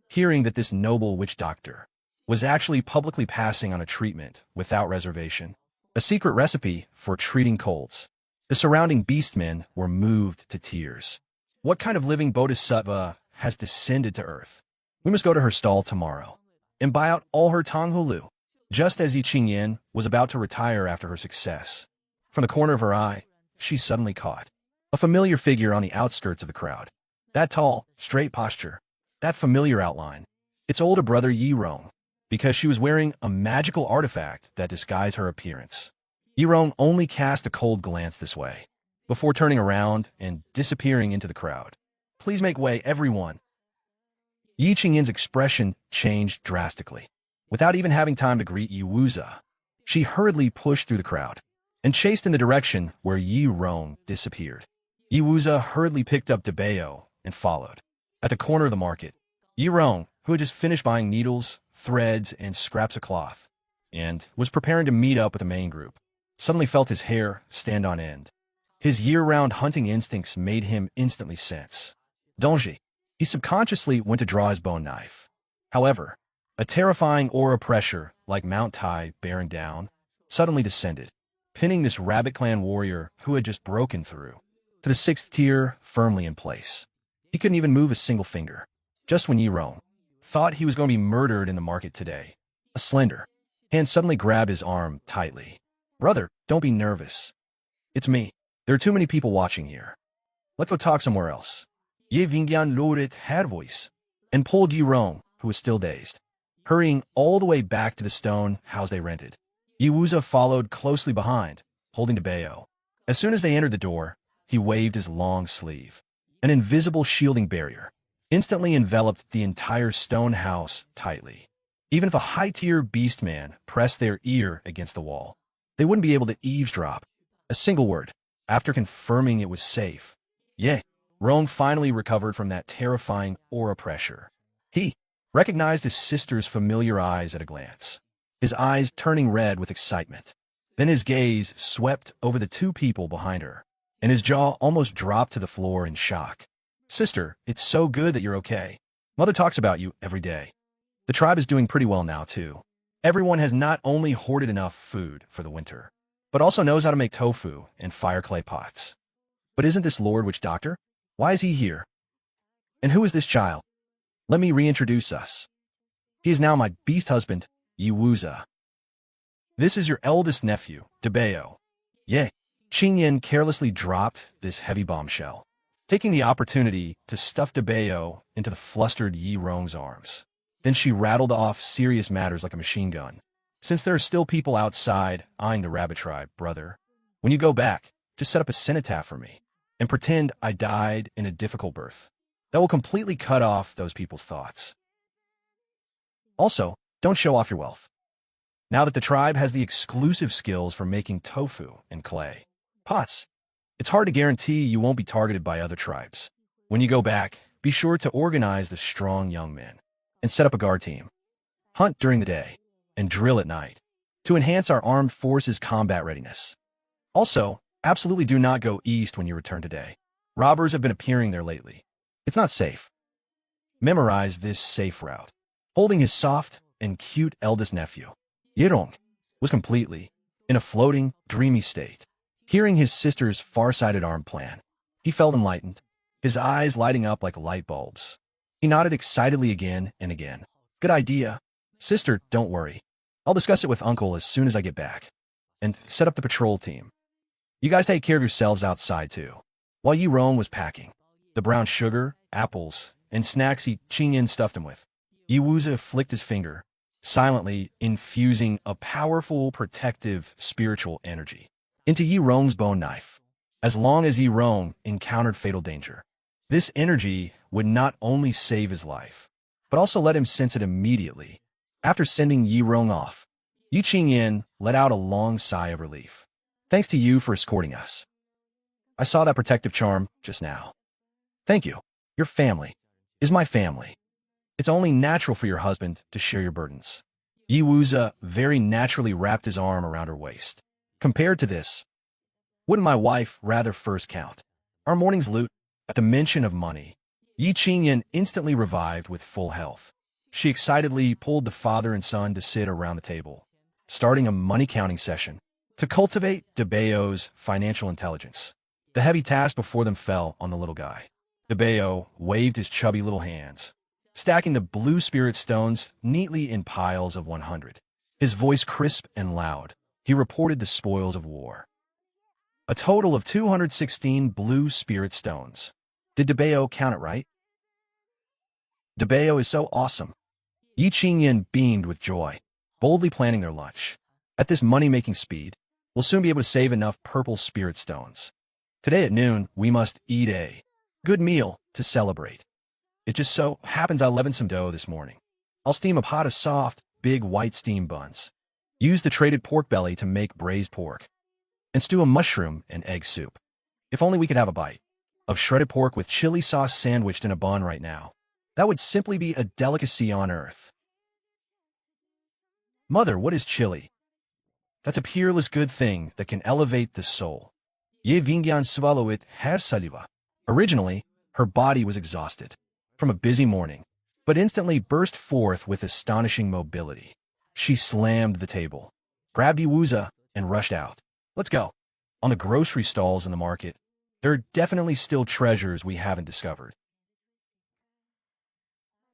Hearing that this noble witch doctor was actually publicly passing on a treatment without reservation, a secret recipe for treating colds, the surrounding beastmen were moved to tears. What kind of living bodhisattva has descended to earth? We must go to her stall tomorrow and buy out all her Tonghulu. Just as Yi Qingyan was about to retire after her success, from the corner of her eye, she suddenly caught a familiar figure on the outskirts of the crowd. That tall, straight posture, that familiar outline. It's older brother Yi Rong, because she was wearing a magical artifact that disguised her appearance. Yi Rong only cast a cold glance this way, before turning around and disappearing into the crowd. Please make way, everyone. Yi Qingyan's expression changed drastically. Without even having time to greet Yi Wuza, she hurriedly pushed through the crowd and chased in the direction where Yi Rong disappeared. Yi Wuza hurriedly picked up Debeo and followed. At the corner of the market, Yi Rong, who had just finished buying needles, threads, and scraps of cloth, and was preparing to meet up with the main group, suddenly felt his hair stand on end. His year-round hunting instincts made him instantly sense danger. He subconsciously went to draw his bone knife. However, a terrifying aura pressure, like Mount Tai bearing down, suddenly descended, pinning this Rabbit Clan warrior who had just broken through to the 6th tier firmly in place. He couldn't even move a single finger. Just when Yi Rong thought he was going to be murdered in the market today, a slender hand suddenly grabbed his arm tightly. Brother, don't be nervous. It's me. There are too many people watching here. Let's go talk somewhere else. Ye Vingyan lowered her voice and pulled Yi Rong, who was still dazed, hurrying all the way back to the stone house they rented. Yi Wuza followed closely behind, holding Debeo. As soon as they entered the door, he waved his long sleeve. An invisible shielding barrier instantly enveloped the entire stone house tightly. Even if a high-tier beastman pressed their ear against the wall, they wouldn't be able to eavesdrop a single word. After confirming it was safe, Rong finally recovered from that terrifying aura pressure. He recognized his sister's familiar eyes at a glance, his eyes turning red with excitement. Then his gaze swept over the two people behind her, and his jaw almost dropped to the floor in shock. Sister, it's so good that you're okay. Mother talks about you every day. The tribe is doing pretty well now, too. Everyone has not only hoarded enough food for the winter, but also knows how to make tofu and fire clay pots. But isn't this Lord Witch Doctor? Why is he here? And who is this child? Let me reintroduce us. He is now my beast husband, Yi Wuza. This is your eldest nephew, Debeo. Qingyan carelessly dropped this heavy bombshell, taking the opportunity to stuff Debeo into the flustered Yi Rong's arms. Then she rattled off serious matters like a machine gun. Since there are still people outside eyeing the rabbit tribe, brother, when you go back, just set up a cenotaph for me and pretend I died in a difficult birth. That will completely cut off those people's thoughts. Also, don't show off your wealth. Now that the tribe has the exclusive skills for making tofu and clay pots, it's hard to guarantee you won't be targeted by other tribes. When you go back, be sure to organize the strong young men and set up a guard team. Hunt during the day and drill at night to enhance our armed forces' combat readiness. Also, absolutely do not go east when you return today. Robbers have been appearing there lately. It's not safe. Memorize this safe route. Holding his soft and cute eldest nephew, Yi Rong was completely in a floating, dreamy state. Hearing his sister's far-sighted arm plan, he felt enlightened, his eyes lighting up like light bulbs. He nodded excitedly again and again. Good idea. Sister, don't worry. I'll discuss it with Uncle as soon as I get back. And set up the patrol team. You guys take care of yourselves outside, too. While Yi Rong was packing the brown sugar, apples, and snacks Yi Qingyan stuffed him with, Yi Wuza flicked his finger, silently infusing a powerful, protective, spiritual energy into Yi Rong's bone knife. As long as Yi Rong encountered fatal danger, this energy would not only save his life, but also let him sense it immediately. After sending Yi Rong off, Yi Qingyan let out a long sigh of relief. Thanks to you for escorting us. I saw that protective charm just now. Thank you. Your family is my family. It's only natural for your husband to share your burdens. Yi Wuza very naturally wrapped his arm around her waist, Compared to this, wouldn't my wife rather first count our morning's loot? At the mention of money, Yi Qingyan instantly revived with full health. She excitedly pulled the father and son to sit around the table, starting a money-counting session to cultivate DeBayo's financial intelligence. The heavy task before them fell on the little guy. DeBayo waved his chubby little hands, stacking the blue spirit stones neatly in piles of 100. His voice crisp and loud, he reported the spoils of war. A total of 216 blue spirit stones. Did DeBayo count it right? DeBayo is so awesome. Yi Qingyan beamed with joy, boldly planning their lunch. At this money-making speed, we'll soon be able to save enough purple spirit stones. Today at noon, we must eat a good meal to celebrate. It just so happens I leavened some dough this morning. I'll steam a pot of soft, big white steam buns. Use the traded pork belly to make braised pork. And stew a mushroom and egg soup. If only we could have a bite of shredded pork with chili sauce sandwiched in a bun right now. That would simply be a delicacy on earth. Mother, what is chili? That's a peerless good thing that can elevate the soul. Ye Vingyan swallow it her saliva. Originally, her body was exhausted from a busy morning, but instantly burst forth with astonishing mobility. She slammed the table, grabbed Iwuza, and rushed out. Let's go. On the grocery stalls in the market, there are definitely still treasures we haven't discovered.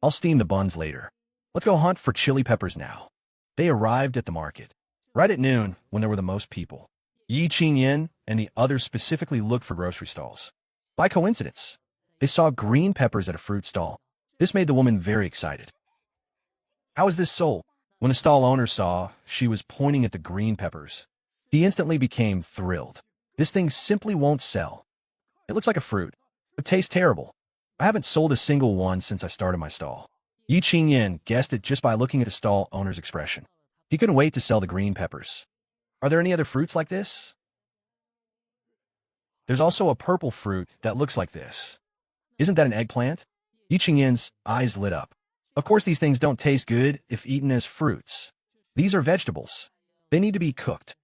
I'll steam the buns later. Let's go hunt for chili peppers now. They arrived at the market right at noon when there were the most people. Yi Qingyan and the others specifically looked for grocery stalls. By coincidence, they saw green peppers at a fruit stall. This made the woman very excited. How is this sold? When the stall owner saw she was pointing at the green peppers, he instantly became thrilled. This thing simply won't sell. It looks like a fruit, but tastes terrible. I haven't sold a single one since I started my stall. Yi Qingyan guessed it just by looking at the stall owner's expression. He couldn't wait to sell the green peppers. Are there any other fruits like this? There's also a purple fruit that looks like this. Isn't that an eggplant? Yi Qingyan's eyes lit up. Of course these things don't taste good if eaten as fruits. These are vegetables. They need to be cooked.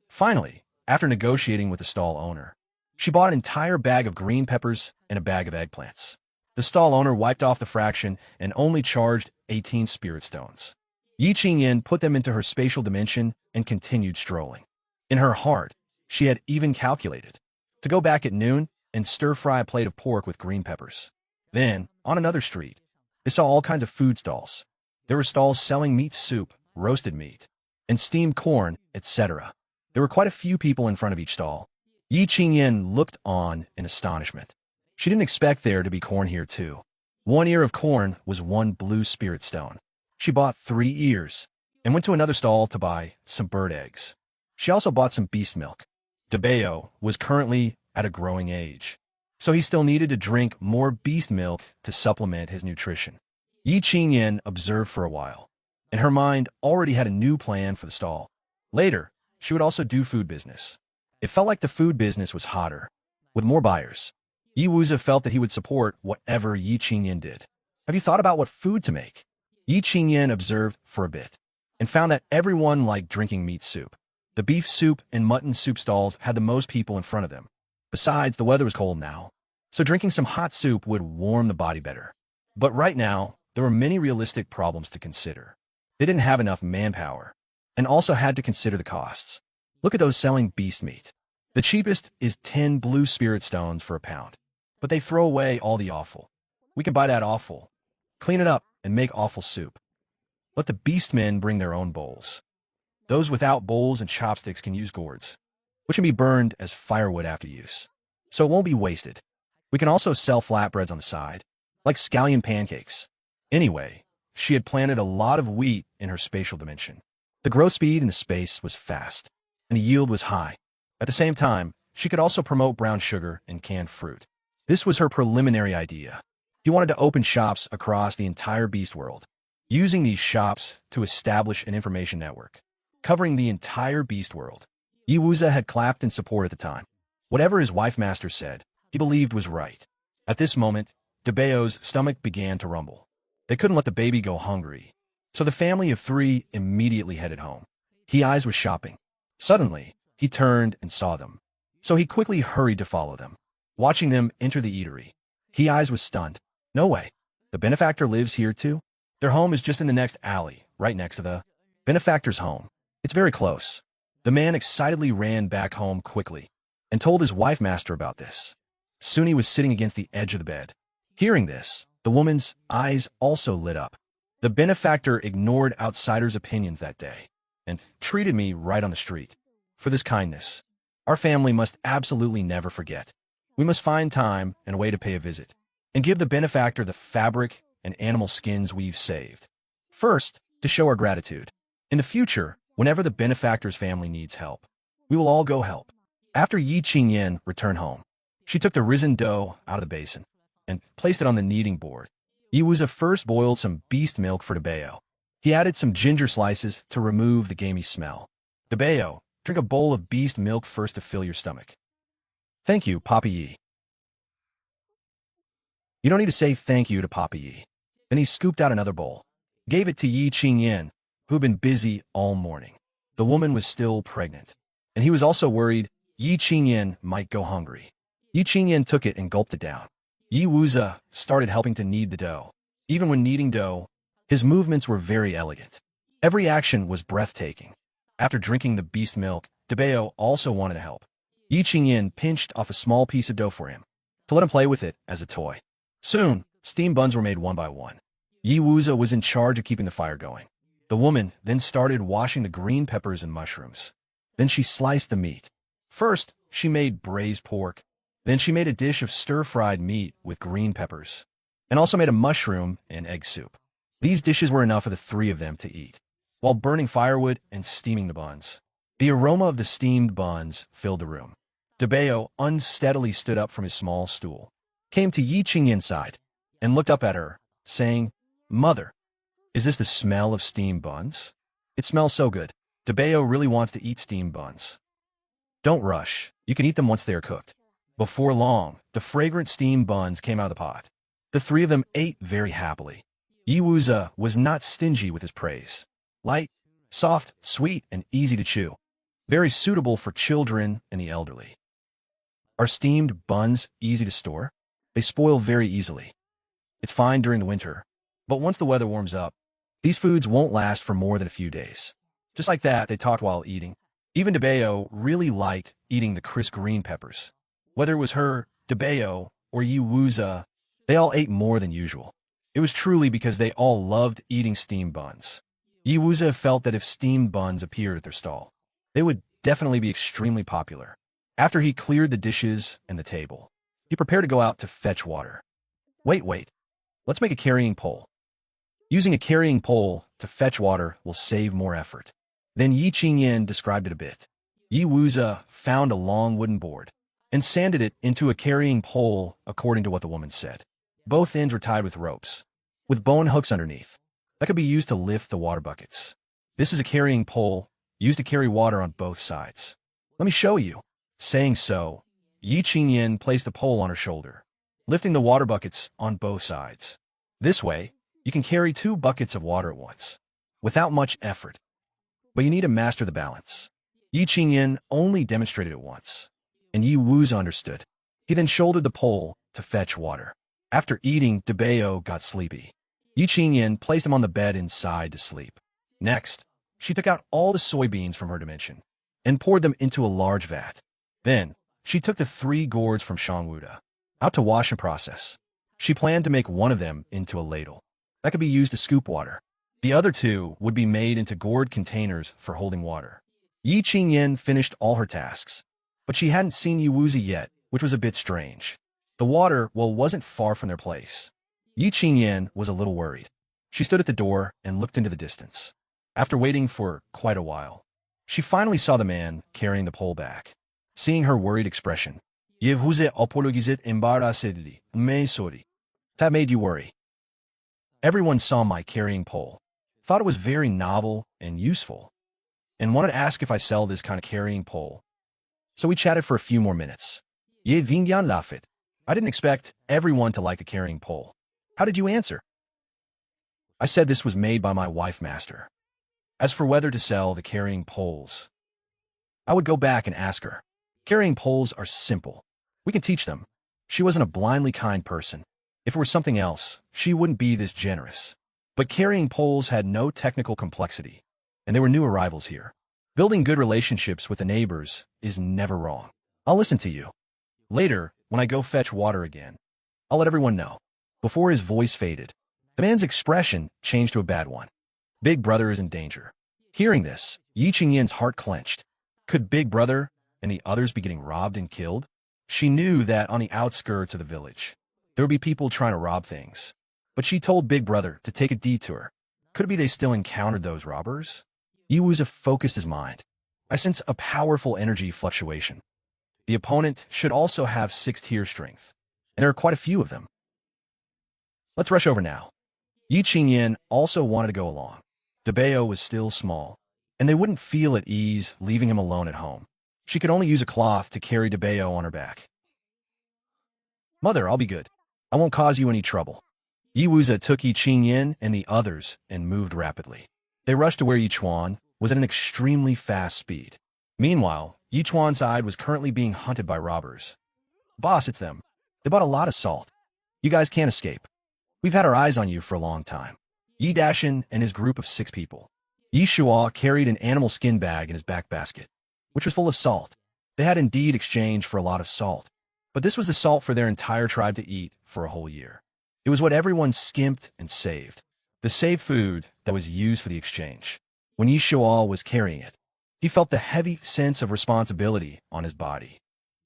Finally, after negotiating with the stall owner, she bought an entire bag of green peppers and a bag of eggplants. The stall owner wiped off the fraction and only charged 18 spirit stones. Yi Qingyan put them into her spatial dimension and continued strolling. In her heart, she had even calculated to go back at noon and stir-fry a plate of pork with green peppers. Then, on another street, they saw all kinds of food stalls. There were stalls selling meat soup, roasted meat, and steamed corn, etc. There were quite a few people in front of each stall. Yi Qingyan looked on in astonishment. She didn't expect there to be corn here too. 1 ear of corn was 1 blue spirit stone. She bought 3 ears and went to another stall to buy some bird eggs. She also bought some beast milk. DeBayo was currently at a growing age, so he still needed to drink more beast milk to supplement his nutrition. Yi Qingyan observed for a while, and her mind already had a new plan for the stall. Later, she would also do food business. It felt like the food business was hotter, with more buyers. Iwuza felt that he would support whatever Yi Qingyan did. Have you thought about what food to make? Yi Qingyan observed for a bit, and found that everyone liked drinking meat soup. The beef soup and mutton soup stalls had the most people in front of them. Besides, the weather was cold now, so drinking some hot soup would warm the body better. But right now, there were many realistic problems to consider. They didn't have enough manpower, and also had to consider the costs. Look at those selling beast meat. The cheapest is 10 blue spirit stones for a pound, but they throw away all the offal. We can buy that offal, clean it up, and make offal soup. Let the beastmen bring their own bowls. Those without bowls and chopsticks can use gourds, which can be burned as firewood after use, so it won't be wasted. We can also sell flatbreads on the side, like scallion pancakes. Anyway, she had planted a lot of wheat in her spatial dimension. The growth speed in the space was fast, and the yield was high. At the same time, she could also promote brown sugar and canned fruit. This was her preliminary idea. He wanted to open shops across the entire beast world, using these shops to establish an information network, covering the entire beast world. Iwuza had clapped in support at the time. Whatever his wife master said, he believed was right. At this moment, DeBayo's stomach began to rumble. They couldn't let the baby go hungry, so the family of 3 immediately headed home. He eyes was shopping. Suddenly, He turned and saw them. So he quickly hurried to follow them. Watching them enter the eatery, he eyes was stunned. No way. The benefactor lives here too? Their home is just in the next alley, right next to the benefactor's home. It's very close. The man excitedly ran back home quickly and told his wife master about this. Soon he was sitting against the edge of the bed. Hearing this, the woman's eyes also lit up. The benefactor ignored outsiders' opinions that day and treated me right on the street. For this kindness, our family must absolutely never forget. We must find time and a way to pay a visit and give the benefactor the fabric and animal skins we've saved. First, to show our gratitude. In the future, whenever the benefactor's family needs help, we will all go help. After Yi Qingyan returned home, she took the risen dough out of the basin and placed it on the kneading board. Yi Wuza first boiled some beast milk for Debeo. He added some ginger slices to remove the gamey smell. Debeo, drink a bowl of beast milk first to fill your stomach. Thank you, Papa Yi. You don't need to say thank you to Papa Yi. Then he scooped out another bowl, gave it to Yi Qingyan, who had been busy all morning. The woman was still pregnant, and he was also worried Yi Qingyan might go hungry. Yi Qingyan took it and gulped it down. Yi Wuza started helping to knead the dough. Even when kneading dough, his movements were very elegant. Every action was breathtaking. After drinking the beast milk, Debeo also wanted to help. Yi Qingyan pinched off a small piece of dough for him, to let him play with it as a toy. Soon, steam buns were made one by one. Yi Wuza was in charge of keeping the fire going. The woman then started washing the green peppers and mushrooms. Then she sliced the meat. First, she made braised pork. Then she made a dish of stir-fried meat with green peppers, and also made a mushroom and egg soup. These dishes were enough for the three of them to eat, while burning firewood and steaming the buns. The aroma of the steamed buns filled the room. Debeo unsteadily stood up from his small stool, came to Yi Qingyan's side, and looked up at her, saying, "Mother, is this the smell of steamed buns? It smells so good. Debeo really wants to eat steamed buns." "Don't rush. You can eat them once they are cooked." Before long, the fragrant steamed buns came out of the pot. The three of them ate very happily. Yi Wuza was not stingy with his praise. Light, soft, sweet, and easy to chew. Very suitable for children and the elderly. Are steamed buns easy to store? They spoil very easily. It's fine during the winter, but once the weather warms up, these foods won't last for more than a few days. Just like that, they talked while eating. Even Debeo really liked eating the crisp green peppers. Whether it was her, Debeo, or Yi Wuza, they all ate more than usual. It was truly because they all loved eating steamed buns. Yi Wuza felt that if steamed buns appeared at their stall, they would definitely be extremely popular. After he cleared the dishes and the table, he prepared to go out to fetch water. Wait. Let's make a carrying pole. Using a carrying pole to fetch water will save more effort. Then Yi Qingyan described it a bit. Yi Wuza found a long wooden board and sanded it into a carrying pole according to what the woman said. Both ends were tied with ropes, with bone hooks underneath, that could be used to lift the water buckets. This is a carrying pole, used to carry water on both sides. Let me show you. Saying so, Yi Qingyan placed the pole on her shoulder, lifting the water buckets on both sides. This way, you can carry 2 buckets of water at once, without much effort. But you need to master the balance. Yi Qingyan only demonstrated it once, and Yi Wuza understood. He then shouldered the pole to fetch water. After eating, Debeo got sleepy. Yi Qingyan placed him on the bed inside to sleep. Next, she took out all the soybeans from her dimension and poured them into a large vat. Then, she took the 3 gourds from Shangwuda out to wash and process. She planned to make one of them into a ladle that could be used to scoop water. The other 2 would be made into gourd containers for holding water. Yi Qingyan finished all her tasks, but she hadn't seen Yi Wuza yet, which was a bit strange. The water well wasn't far from their place. Yi Qingyan was a little worried. She stood at the door and looked into the distance. After waiting for quite a while, she finally saw the man carrying the pole back. Seeing her worried expression, "Ye vous apologizet embarrassedly, mais sorry." That made you worry. Everyone saw my carrying pole, thought it was very novel and useful, and wanted to ask if I sell this kind of carrying pole. So we chatted for a few more minutes. Ye vingyan lafit. I didn't expect everyone to like the carrying pole. How did you answer? I said this was made by my wife master. As for whether to sell the carrying poles, I would go back and ask her. Carrying poles are simple. We can teach them. She wasn't a blindly kind person. If it were something else, she wouldn't be this generous. But carrying poles had no technical complexity, and there were new arrivals here. Building good relationships with the neighbors is never wrong. I'll listen to you. Later, when I go fetch water again, I'll let everyone know. Before his voice faded, the man's expression changed to a bad one. Big Brother is in danger. Hearing this, Yi Qingyin's heart clenched. Could Big Brother and the others be getting robbed and killed? She knew that on the outskirts of the village, there would be people trying to rob things. But she told Big Brother to take a detour. Could it be they still encountered those robbers? Yi Wuza focused his mind. I sense a powerful energy fluctuation. The opponent should also have 6th-tier strength, and there are quite a few of them. Let's rush over now. Yi Qingyin also wanted to go along. Debeo was still small, and they wouldn't feel at ease leaving him alone at home. She could only use a cloth to carry Debeo on her back. Mother, I'll be good. I won't cause you any trouble. Yi Wuza took Yi Qingyin and the others and moved rapidly. They rushed to where Yi Chuan was at an extremely fast speed. Meanwhile, Yi Chuan's side was currently being hunted by robbers. Boss, it's them. They bought a lot of salt. You guys can't escape. We've had our eyes on you for a long time. Yi Dashin and his group of 6 people. Yi Shua carried an animal skin bag in his back basket, which was full of salt. They had indeed exchanged for a lot of salt, but this was the salt for their entire tribe to eat for a whole year. It was what everyone skimped and saved. The saved food that was used for the exchange. When Yi Shua was carrying it, he felt the heavy sense of responsibility on his body.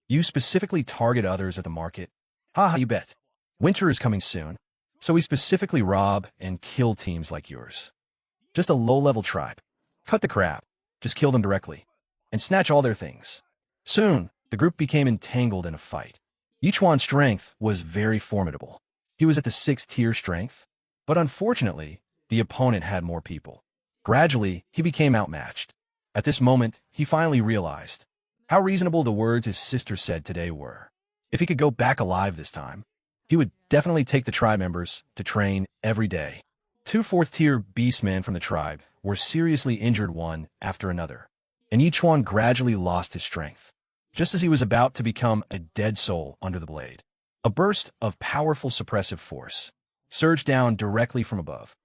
You specifically target others at the market? Haha, you bet. Winter is coming soon, so we specifically rob and kill teams like yours. Just a low-level tribe. Cut the crap. Just kill them directly. And snatch all their things. Soon, the group became entangled in a fight. Yi Chuan's strength was very formidable. He was at the 6th-tier strength, but unfortunately, the opponent had more people. Gradually, he became outmatched. At this moment, he finally realized how reasonable the words his sister said today were. If he could go back alive this time, he would definitely take the tribe members to train every day. 2 4th-tier beastmen from the tribe were seriously injured one after another, and Yi Chuan gradually lost his strength. Just as he was about to become a dead soul under the blade, a burst of powerful suppressive force surged down directly from above.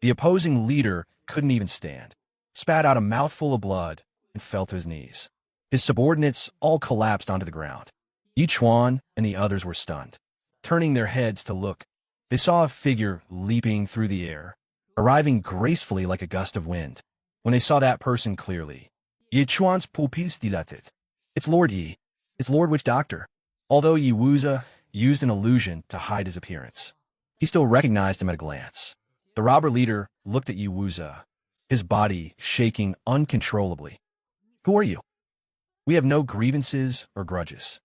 The opposing leader couldn't even stand, spat out a mouthful of blood, and fell to his knees. His subordinates all collapsed onto the ground. Yi Chuan and the others were stunned. Turning their heads to look, they saw a figure leaping through the air, arriving gracefully like a gust of wind. When they saw that person clearly, Yi Chuan's pupils dilated. It's Lord Yi. It's Lord Witch Doctor. Although Yi Wuza used an illusion to hide his appearance, he still recognized him at a glance. The robber leader looked at Yi Wuza, his body shaking uncontrollably. Who are you? We have no grievances or grudges.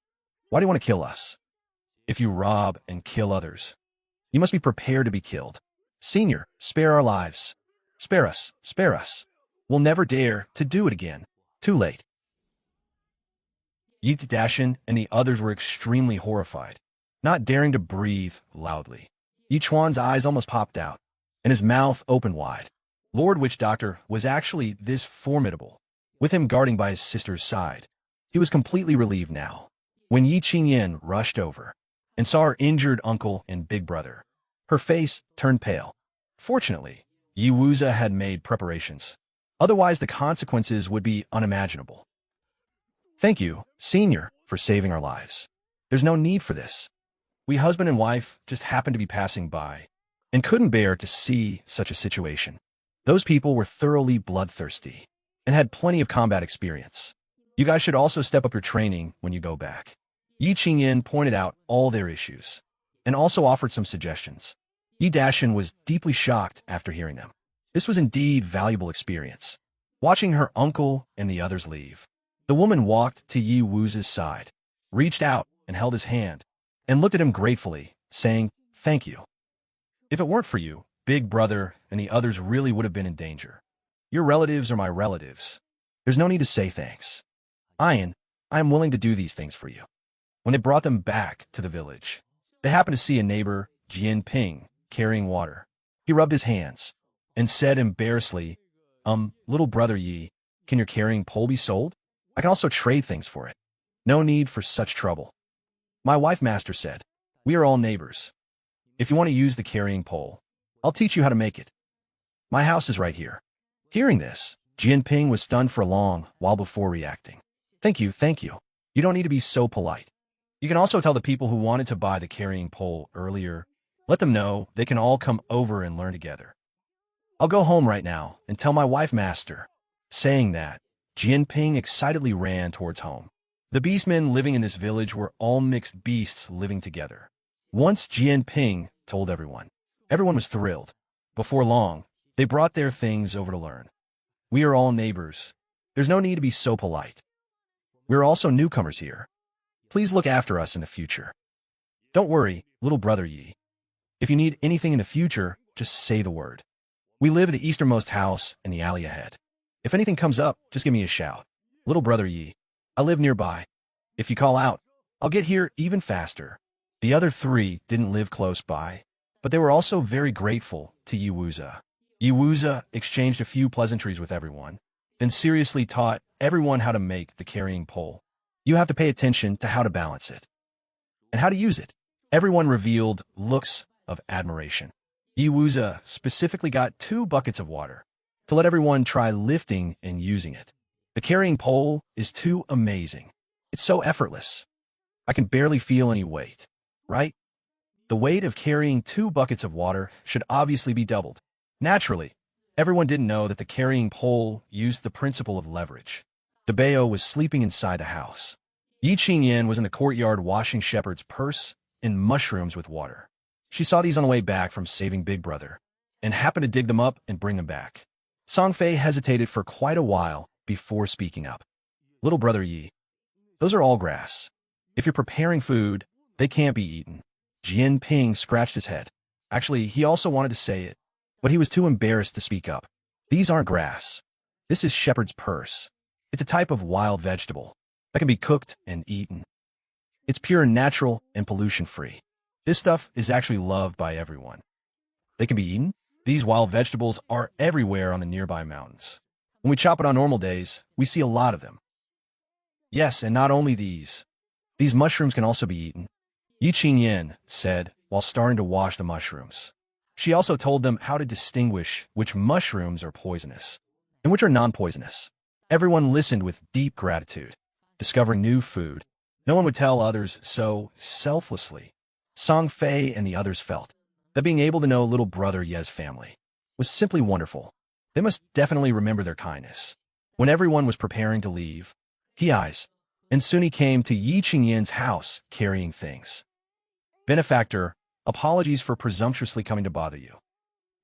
Why do you want to kill us? If you rob and kill others, you must be prepared to be killed. Senior, spare our lives. Spare us, spare us. We'll never dare to do it again. Too late. Yi Dashin and the others were extremely horrified, not daring to breathe loudly. Yi Chuan's eyes almost popped out, and his mouth opened wide. Lord Witch Doctor was actually this formidable, with him guarding by his sister's side. He was completely relieved now. When Yi Qingyin rushed over and saw her injured uncle and big brother, her face turned pale. Fortunately, Yi Wuza had made preparations. Otherwise, the consequences would be unimaginable. Thank you, Senior, for saving our lives. There's no need for this. We husband and wife just happened to be passing by and couldn't bear to see such a situation. Those people were thoroughly bloodthirsty and had plenty of combat experience. You guys should also step up your training when you go back. Yi Qingyin pointed out all their issues and also offered some suggestions. Yi Dashin was deeply shocked after hearing them. This was indeed valuable experience. Watching her uncle and the others leave, the woman walked to Yi Wuza's side, reached out and held his hand, and looked at him gratefully, saying, "Thank you. If it weren't for you, Big Brother and the others really would have been in danger. Your relatives are my relatives. There's no need to say thanks. I am willing to do these things for you." When they brought them back to the village, they happened to see a neighbor, Jian Ping, carrying water. He rubbed his hands and said embarrassedly, Little brother Yi, can your carrying pole be sold? I can also trade things for it. No need for such trouble. My wife master said, we are all neighbors. If you want to use the carrying pole, I'll teach you how to make it. My house is right here. Hearing this, Jinping was stunned for a long while before reacting. Thank you, thank you. You don't need to be so polite. You can also tell the people who wanted to buy the carrying pole earlier, let them know they can all come over and learn together. I'll go home right now and tell my wife master. Saying that, Jinping excitedly ran towards home. The beastmen living in this village were all mixed beasts living together. Once Jinping told everyone, everyone was thrilled. Before long, they brought their things over to learn. We are all neighbors. There's no need to be so polite. We're also newcomers here. Please look after us in the future. Don't worry, little brother Yi. If you need anything in the future, just say the word. We live at the easternmost house in the alley ahead. If anything comes up, just give me a shout. Little brother Yi. I live nearby. If you call out, I'll get here even faster. The other three didn't live close by, but they were also very grateful to Yiwuza. Yiwuza exchanged a few pleasantries with everyone, then seriously taught everyone how to make the carrying pole. You have to pay attention to how to balance it and how to use it. Everyone revealed looks of admiration. Yiwuza specifically got 2 buckets of water to let everyone try lifting and using it. The carrying pole is too amazing. It's so effortless. I can barely feel any weight, right? The weight of carrying 2 buckets of water should obviously be doubled. Naturally, everyone didn't know that the carrying pole used the principle of leverage. Debeo was sleeping inside the house. Yi Qingyan was in the courtyard washing Shepherd's purse and mushrooms with water. She saw these on the way back from saving Big Brother, and happened to dig them up and bring them back. Songfei hesitated for quite a while before speaking up. Little brother Yi, those are all grass. If you're preparing food, they can't be eaten. Jinping scratched his head. Actually, he also wanted to say it, but he was too embarrassed to speak up. These aren't grass. This is shepherd's purse. It's a type of wild vegetable that can be cooked and eaten. It's pure and natural and pollution-free. This stuff is actually loved by everyone. They can be eaten. These wild vegetables are everywhere on the nearby mountains. When we chop it on normal days, we see a lot of them. Yes, and not only these. These mushrooms can also be eaten. Yi Qingyan said while starting to wash the mushrooms. She also told them how to distinguish which mushrooms are poisonous and which are non-poisonous. Everyone listened with deep gratitude, discovering new food. No one would tell others so selflessly. Song Fei and the others felt that being able to know little brother Ye's family was simply wonderful. They must definitely remember their kindness. When everyone was preparing to leave, Hei's and Suni came to Yi Qingyan's house carrying things. Benefactor, apologies for presumptuously coming to bother you.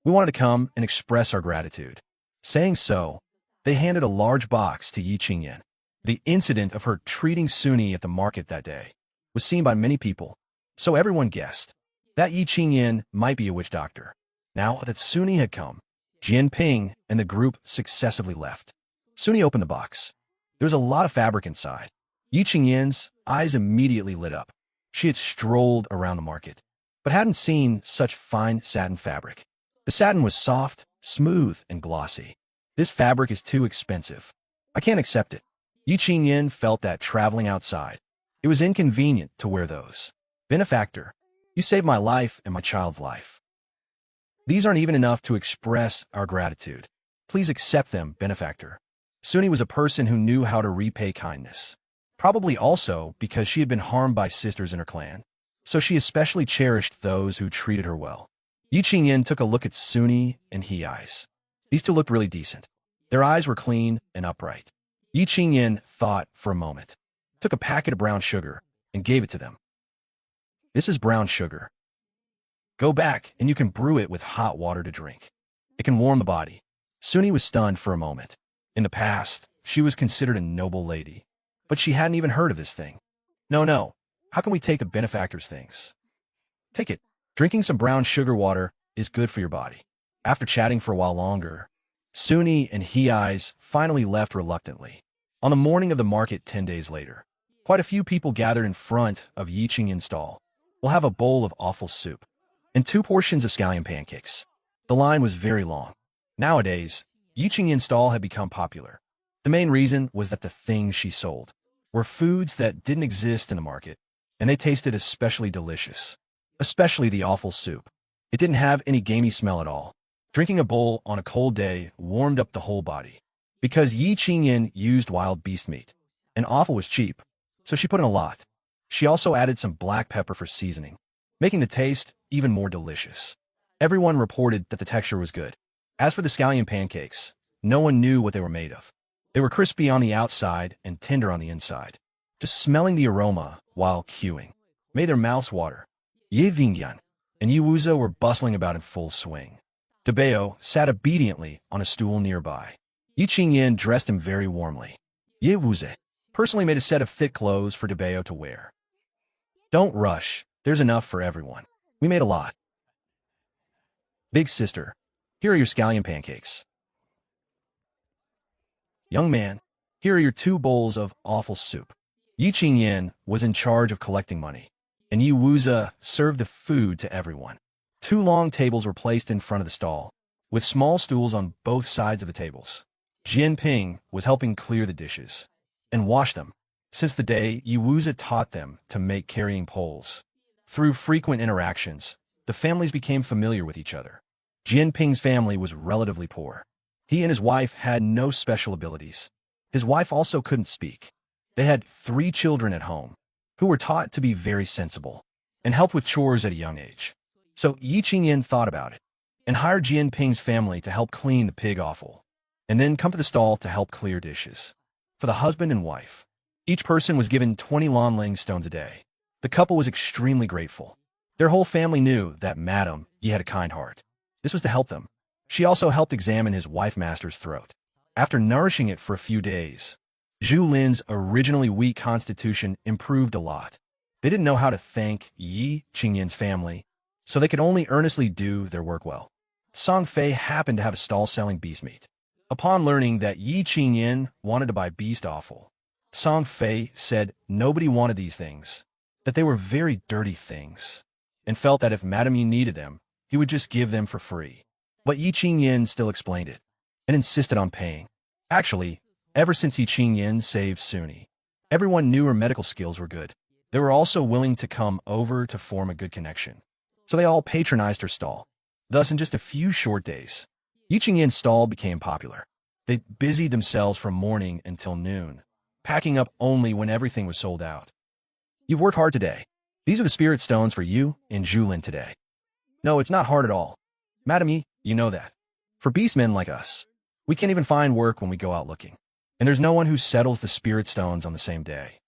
We wanted to come and express our gratitude. Saying so, they handed a large box to Yi Qingyan. The incident of her treating Suni at the market that day was seen by many people, so everyone guessed that Yi Qingyan might be a witch doctor. Now that Suni had come, Jinping and the group successively left. Suni opened the box. There was a lot of fabric inside. Yi Qingyan's eyes immediately lit up. She had strolled around the market, but hadn't seen such fine satin fabric. The satin was soft, smooth, and glossy. This fabric is too expensive. I can't accept it. Yi Qingyan felt that traveling outside, it was inconvenient to wear those. Benefactor, you saved my life and my child's life. These aren't even enough to express our gratitude. Please accept them, benefactor. Suni was a person who knew how to repay kindness. Probably also because she had been harmed by sisters in her clan, so she especially cherished those who treated her well. Yi Qingyan took a look at Suni and Hei's. These two looked really decent. Their eyes were clean and upright. Yi Qingyan thought for a moment, took a packet of brown sugar, and gave it to them. This is brown sugar. Go back and you can brew it with hot water to drink. It can warm the body. Suni was stunned for a moment. In the past, she was considered a noble lady, but she hadn't even heard of this thing. No. How can we take the benefactor's things? Take it. Drinking some brown sugar water is good for your body. After chatting for a while longer, Suni and Hei's finally left reluctantly. On the morning of the market 10 days later, quite a few people gathered in front of Yi Qingyan's stall. We'll have a bowl of offal soup and 2 portions of scallion pancakes. The line was very long. Nowadays, Yi Qingyan's stall had become popular. The main reason was that the things she sold were foods that didn't exist in the market, and they tasted especially delicious, especially the awful soup. It didn't have any gamey smell at all. Drinking a bowl on a cold day warmed up the whole body. Because Yi Qingyin used wild beast meat, and offal was cheap, so she put in a lot. She also added some black pepper for seasoning, making the taste even more delicious. Everyone reported that the texture was good. As for the scallion pancakes, no one knew what they were made of. They were crispy on the outside and tender on the inside. Just smelling the aroma while queuing made their mouths water. Ye Vingyan and Yi Wuze were bustling about in full swing. Debeo sat obediently on a stool nearby. Yi Qingyin dressed him very warmly. Ye Wuze personally made a set of thick clothes for Debeo to wear. Don't rush. There's enough for everyone. We made a lot. Big sister, here are your scallion pancakes. Young man, here are your 2 bowls of awful soup. Yi Qingyin was in charge of collecting money, and Yi Wuze served the food to everyone. 2 long tables were placed in front of the stall, with small stools on both sides of the tables. Jianping was helping clear the dishes and wash them, since the day Yi Wuze taught them to make carrying poles. Through frequent interactions, the families became familiar with each other. Jianping's family was relatively poor. He and his wife had no special abilities. His wife also couldn't speak. They had 3 children at home, who were taught to be very sensible and help with chores at a young age. So Yi Qingyin thought about it and hired Jianping's family to help clean the pig offal, and then come to the stall to help clear dishes. For the husband and wife, each person was given 20 Lanling stones a day. The couple was extremely grateful. Their whole family knew that Madame Yi had a kind heart. This was to help them. She also helped examine his wife-master's throat. After nourishing it for a few days, Zhu Lin's originally weak constitution improved a lot. They didn't know how to thank Yi Qingyin's family, so they could only earnestly do their work well. Song Fei happened to have a stall selling beast meat. Upon learning that Yi Qingyin wanted to buy beast offal, Song Fei said nobody wanted these things, that they were very dirty things, and felt that if Madame Yi needed them, he would just give them for free. But Yi Qingyin still explained it, and insisted on paying. Actually, ever since Yi Qingyin saved Suni, everyone knew her medical skills were good. They were also willing to come over to form a good connection, so they all patronized her stall. Thus, in just a few short days, Yi Qingyin's stall became popular. They busied themselves from morning until noon, packing up only when everything was sold out. You've worked hard today. These are the spirit stones for you and Zhulin today. No, it's not hard at all. Madam Yi, you know that. For beastmen like us, we can't even find work when we go out looking. And there's no one who settles the spirit stones on the same day.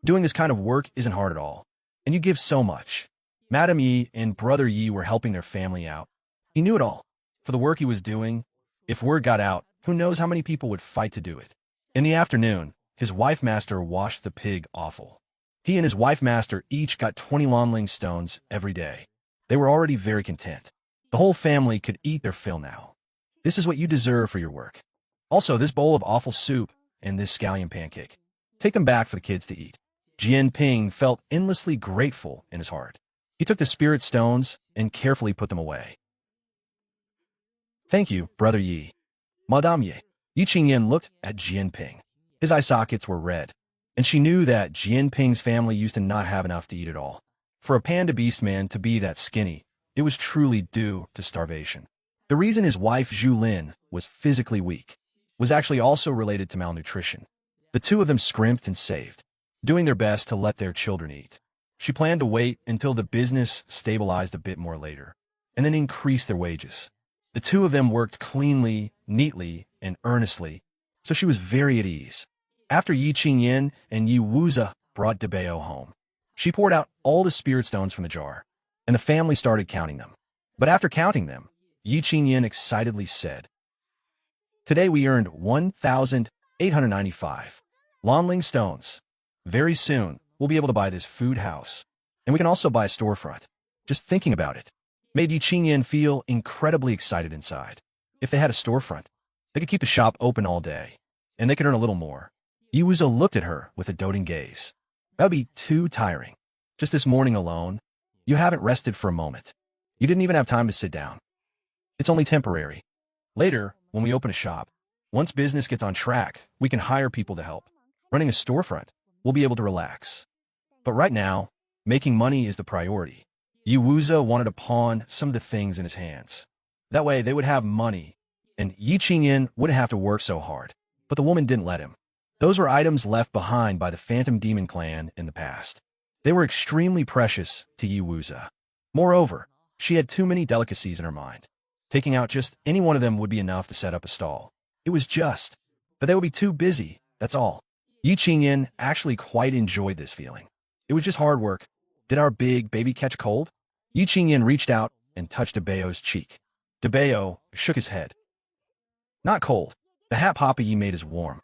Doing this kind of work isn't hard at all. And you give so much. Madam Yi and Brother Yi were helping their family out. He knew it all. For the work he was doing, if word got out, who knows how many people would fight to do it. In the afternoon, his wife-master washed the pig offal. He and his wife-master each got 20 Lanling stones every day. They were already very content. The whole family could eat their fill now. This is what you deserve for your work. Also, this bowl of awful soup and this scallion pancake. Take them back for the kids to eat. Jianping felt endlessly grateful in his heart. He took the spirit stones and carefully put them away. Thank you, Brother Yi. Madame Yi. Yi Qingyin looked at Jianping. His eye sockets were red, and she knew that Jianping's family used to not have enough to eat at all. For a panda beastman to be that skinny, it was truly due to starvation. The reason his wife Zhu Lin was physically weak was actually also related to malnutrition. The two of them scrimped and saved, doing their best to let their children eat. She planned to wait until the business stabilized a bit more later, and then increase their wages. The two of them worked cleanly, neatly, and earnestly, so she was very at ease. After Yi Qingyin and Yi Wuze brought Debeo home, she poured out all the spirit stones from the jar, and the family started counting them. But after counting them, Yi Qingyin excitedly said, "Today we earned 1,895 Lanling stones. Very soon, we'll be able to buy this food house, and we can also buy a storefront." Just thinking about it made Yi Qingyin feel incredibly excited inside. If they had a storefront, they could keep the shop open all day, and they could earn a little more. Yi Wuze looked at her with a doting gaze. That would be too tiring. Just this morning alone, you haven't rested for a moment. You didn't even have time to sit down. It's only temporary. Later, when we open a shop, Once business gets on track, we can hire people to help. Running a storefront, we'll be able to relax. But right now, making money is the priority. Wuza wanted to pawn some of the things in his hands. That way they would have money, and Yi Qingyan wouldn't have to work so hard. But the woman didn't let him. Those were items left behind by the Phantom Demon clan in the past. They were extremely precious to Yi Wuza. Moreover, she had too many delicacies in her mind. Taking out just any one of them would be enough to set up a stall. It was just, but they would be too busy, that's all. Yi Qingyan actually quite enjoyed this feeling. It was just hard work. Did our big baby catch cold? Yi Qingyan reached out and touched Debayo's cheek. Debayo shook his head. Not cold. The hat Papa Yi made is warm.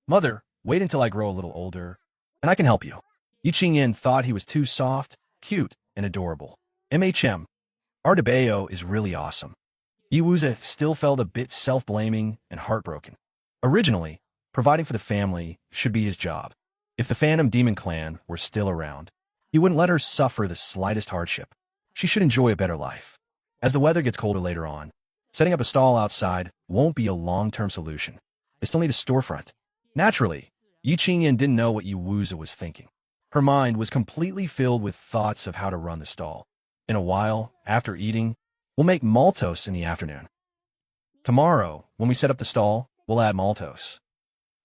Mother, wait until I grow a little older, and I can help you. Yi Qingyan thought he was too soft, cute, and adorable. Our Debayo is really awesome. Yi Wuza still felt a bit self-blaming and heartbroken. Originally, providing for the family should be his job. If the Phantom Demon clan were still around, he wouldn't let her suffer the slightest hardship. She should enjoy a better life. As the weather gets colder later on, setting up a stall outside won't be a long-term solution. They still need a storefront. Naturally, Yi Qingyan didn't know what Yi Wuza was thinking. Her mind was completely filled with thoughts of how to run the stall. In a while, after eating, we'll make maltose in the afternoon. Tomorrow, when we set up the stall, we'll add maltose.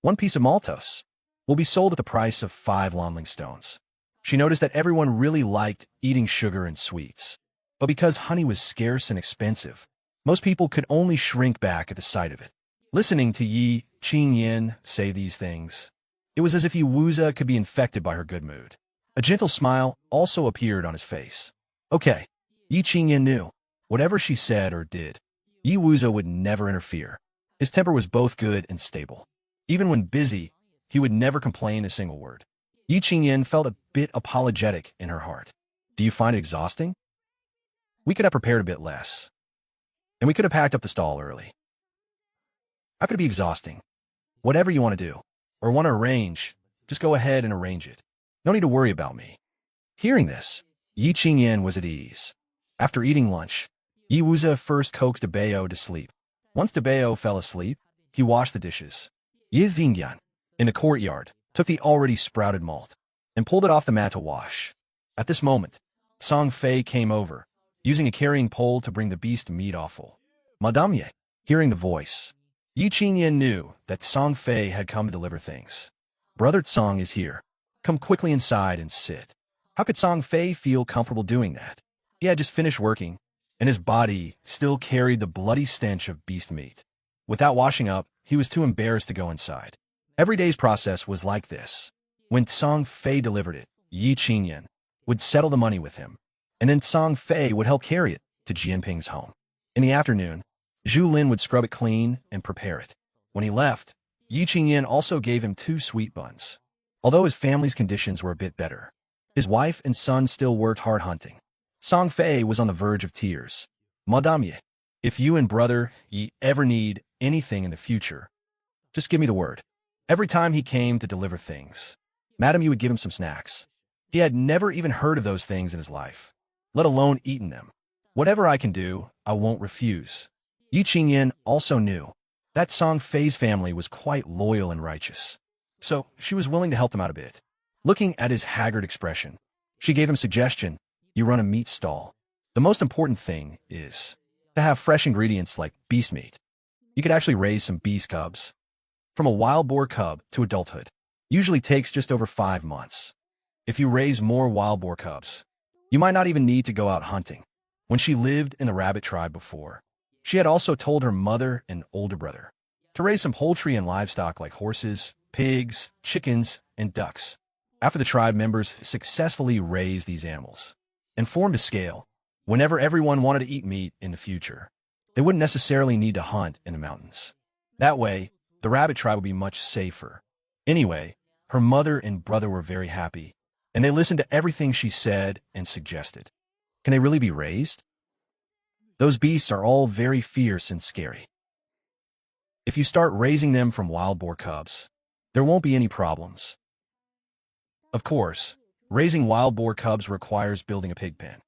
One piece of maltose will be sold at the price of 5 Lonling stones. She noticed that everyone really liked eating sugar and sweets. But because honey was scarce and expensive, most people could only shrink back at the sight of it. Listening to Yi Qingyan say these things, it was as if Yi Wuza could be infected by her good mood. A gentle smile also appeared on his face. Okay, Yi Qingyan knew. Whatever she said or did, Yi Wuza would never interfere. His temper was both good and stable. Even when busy, he would never complain a single word. Yi Qingyan felt a bit apologetic in her heart. Do you find it exhausting? We could have prepared a bit less. And we could have packed up the stall early. How could it be exhausting? Whatever you want to do, or want to arrange, just go ahead and arrange it. No need to worry about me. Hearing this, Yi Qingyan was at ease. After eating lunch, Yi Wuza first coaxed Debayo to sleep. Once Debayo fell asleep, he washed the dishes. Yi Qingyan, in the courtyard, took the already sprouted malt and pulled it off the mat to wash. At this moment, Song Fei came over, using a carrying pole to bring the beast meat offal. Madame Ye, hearing the voice, Yi Qingyan knew that Song Fei had come to deliver things. Brother Tsong is here. Come quickly inside and sit. How could Song Fei feel comfortable doing that? He had just finished working, and his body still carried the bloody stench of beast meat. Without washing up, he was too embarrassed to go inside. Every day's process was like this. When Song Fei delivered it, Yi Qingyan would settle the money with him, and then Song Fei would help carry it to Jianping's home. In the afternoon, Zhu Lin would scrub it clean and prepare it. When he left, Yi Qingyan also gave him 2 sweet buns. Although his family's conditions were a bit better, his wife and son still worked hard hunting. Song Fei was on the verge of tears. Madame Ye, if you and brother Yi ever need anything in the future, just give me the word. Every time he came to deliver things, Madame Yi would give him some snacks. He had never even heard of those things in his life, let alone eaten them. Whatever I can do, I won't refuse. Yi Qingyan also knew that Song Fei's family was quite loyal and righteous, so she was willing to help them out a bit. Looking at his haggard expression, she gave him a suggestion. You run a meat stall. The most important thing is to have fresh ingredients like beast meat. You could actually raise some beast cubs. From a wild boar cub to adulthood usually takes just over 5 months. If you raise more wild boar cubs, you might not even need to go out hunting. When she lived in the rabbit tribe before, she had also told her mother and older brother to raise some poultry and livestock like horses, pigs, chickens, and ducks. After the tribe members successfully raised these animals and formed a scale, whenever everyone wanted to eat meat in the future, they wouldn't necessarily need to hunt in the mountains. That way, the rabbit tribe would be much safer. Anyway, her mother and brother were very happy, and they listened to everything she said and suggested. Can they really be raised? Those beasts are all very fierce and scary. If you start raising them from wild boar cubs, there won't be any problems. Of course, raising wild boar cubs requires building a pig pen.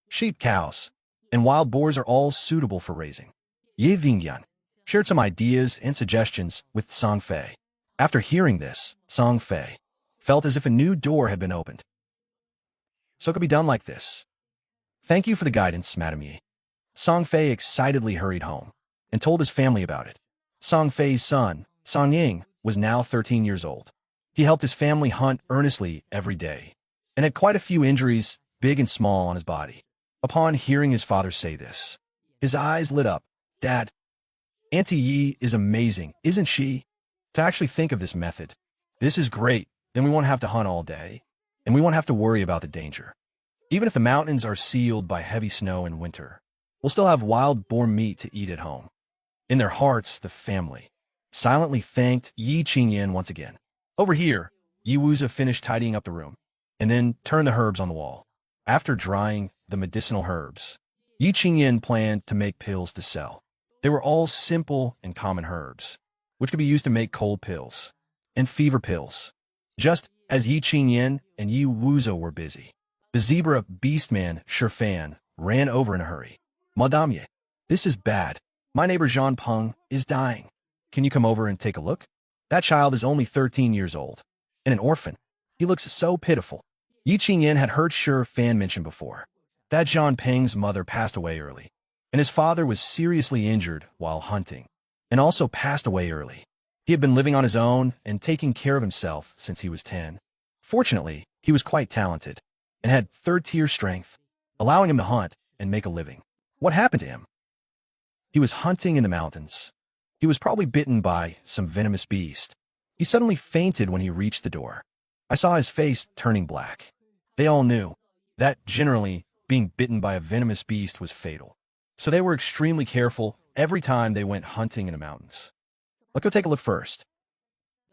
Sheep, cows, and wild boars are all suitable for raising. Yi Qingyan, shared some ideas and suggestions with Song Fei. After hearing this, Song Fei felt as if a new door had been opened. So it could be done like this. Thank you for the guidance, Madam Yi. Song Fei excitedly hurried home and told his family about it. Song Fei's son, Song Ying, was now 13 years old. He helped his family hunt earnestly every day and had quite a few injuries, big and small, on his body. Upon hearing his father say this, his eyes lit up. Dad, Auntie Yi is amazing, isn't she? To actually think of this method. This is great. Then we won't have to hunt all day, and we won't have to worry about the danger. Even if the mountains are sealed by heavy snow in winter, we'll still have wild boar meat to eat at home. In their hearts, the family silently thanked Yi Qingyan once again. Over here, Yi Wuzi finished tidying up the room, and then turned the herbs on the wall. After drying the medicinal herbs, Yi Qingyan planned to make pills to sell. They were all simple and common herbs, which could be used to make cold pills and fever pills. Just as Yi Qingyan and Yi Wuzi were busy, the zebra beastman Shifan ran over in a hurry. Madame Ye, this is bad. My neighbor Jean Peng is dying. Can you come over and take a look? That child is only 13 years old, and an orphan. He looks so pitiful. Yi Qingyan had heard Shifan mention before that Jean Peng's mother passed away early, and his father was seriously injured while hunting, and also passed away early. He had been living on his own and taking care of himself since he was 10. Fortunately, he was quite talented and had third-tier strength, allowing him to hunt and make a living. What happened to him? He was hunting in the mountains. He was probably bitten by some venomous beast. He suddenly fainted when he reached the door. I saw his face turning black. They all knew that generally being bitten by a venomous beast was fatal, so they were extremely careful every time they went hunting in the mountains. Let's go take a look first.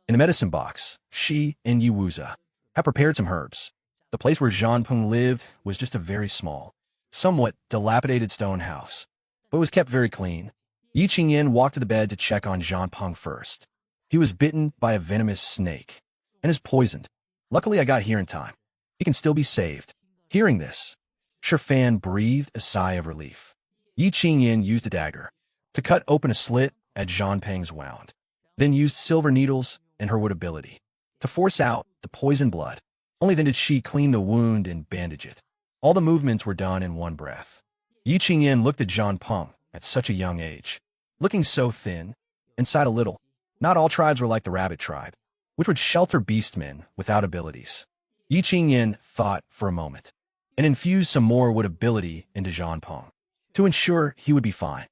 In the medicine box, she and Yi Wuzi had prepared some herbs. The place where Jean Peng lived was just a very small, somewhat dilapidated stone house, but it was kept very clean. Yi Qingyan walked to the bed to check on Jean Peng first. He was bitten by a venomous snake and is poisoned. Luckily, I got here in time. He can still be saved. Hearing this, Shifan breathed a sigh of relief. Yi Qingyan used a dagger to cut open a slit at Jean Peng's wound, then used silver needles and her wood ability to force out the poisoned blood. Only then did she clean the wound and bandage it. All the movements were done in one breath. Yi Qingyan looked at Jean Peng at such a young age, looking so thin, and sighed a little. Not all tribes were like the rabbit tribe, which would shelter beastmen without abilities. Yi Qingyan thought for a moment and infused some more wood ability into Jean Peng to ensure he would be fine.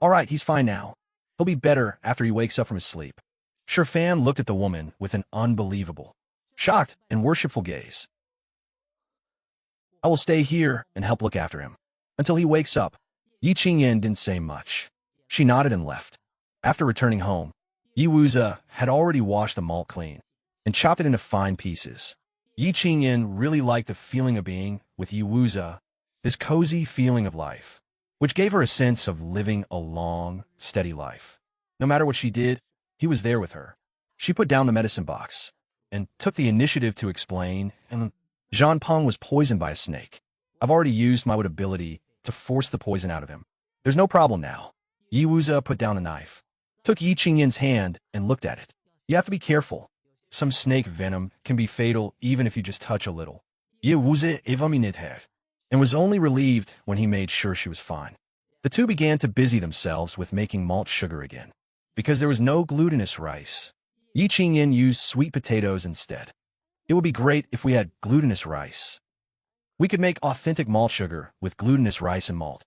All right, he's fine now. He'll be better after he wakes up from his sleep. Shifan looked at the woman with an unbelievable, shocked and worshipful gaze. I will stay here and help look after him until he wakes up. Yi Qingyan didn't say much. She nodded and left. After returning home, Yi Wuzi had already washed the malt clean and chopped it into fine pieces. Yi Qingyan really liked the feeling of being with Yi Wuzi, this cozy feeling of life, which gave her a sense of living a long, steady life. No matter what she did, he was there with her. She put down the medicine box and took the initiative to explain, and Jean Peng was poisoned by a snake. I've already used my wood ability to force the poison out of him. There's no problem now. Yi Wuzi put down the knife, took Yi Qingyan's hand, and looked at it. You have to be careful. Some snake venom can be fatal even if you just touch a little. Yi Wuzi evamined her, and was only relieved when he made sure she was fine. The two began to busy themselves with making malt sugar again. Because there was no glutinous rice, Yi Qingyan used sweet potatoes instead. It would be great if we had glutinous rice. We could make authentic malt sugar with glutinous rice and malt.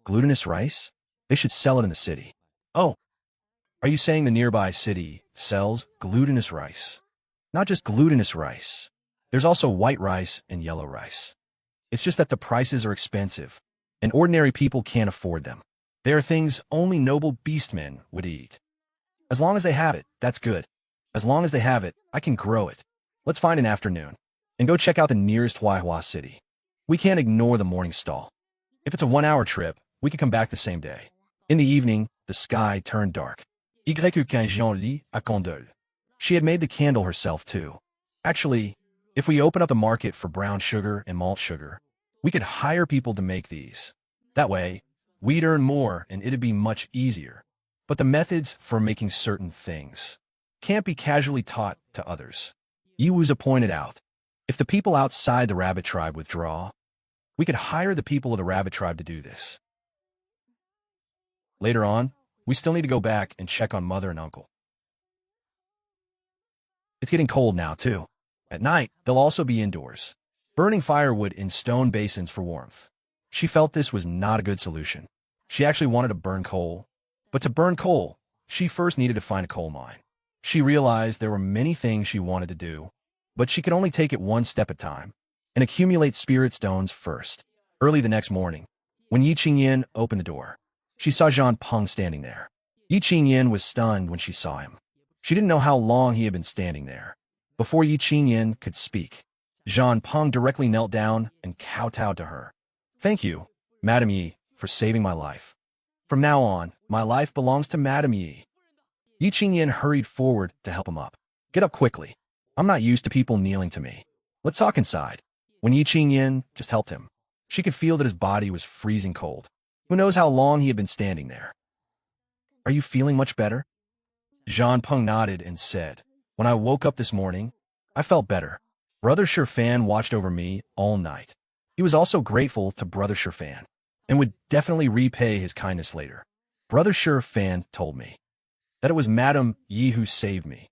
Glutinous rice? They should sell it in the city. Oh, are you saying the nearby city sells glutinous rice? Not just glutinous rice. There's also white rice and yellow rice. It's just that the prices are expensive, and ordinary people can't afford them. They are things only noble beastmen would eat. As long as they have it, that's good. As long as they have it, I can grow it. Let's find an afternoon and go check out the nearest Huaihua city. We can't ignore the morning stall. If it's a 1-hour trip, we can come back the same day. In the evening, the sky turned dark. She had made the candle herself too. Actually, if we open up the market for brown sugar and malt sugar, we could hire people to make these. That way, We'd earn more and it'd be much easier. But the methods for making certain things can't be casually taught to others. Yiwuza pointed out, if the people outside the rabbit tribe withdraw, we could hire the people of the rabbit tribe to do this. Later on, we still need to go back and check on mother and uncle. It's getting cold now, too. At night, they'll also be indoors, burning firewood in stone basins for warmth. She felt this was not a good solution. She actually wanted to burn coal. But to burn coal, she first needed to find a coal mine. She realized there were many things she wanted to do, but she could only take it one step at a time and accumulate spirit stones first. Early the next morning, when Yi Qingyin opened the door, she saw Zhang Peng standing there. Yi Qingyin was stunned when she saw him. She didn't know how long he had been standing there. Before Yi Qingyin could speak, Zhang Peng directly knelt down and kowtowed to her. Thank you, Madam Yi, for saving my life. From now on, my life belongs to Madam Yi. Yi Qingyin hurried forward to help him up. Get up quickly. I'm not used to people kneeling to me. Let's talk inside. When Yi Qingyin just helped him, she could feel that his body was freezing cold. Who knows how long he had been standing there? Are you feeling much better? Zhang Peng nodded and said, when I woke up this morning, I felt better. Brother Shifan watched over me all night. He was also grateful to Brother Shifan and would definitely repay his kindness later. Brother Shifan told me that it was Madam Yi who saved me.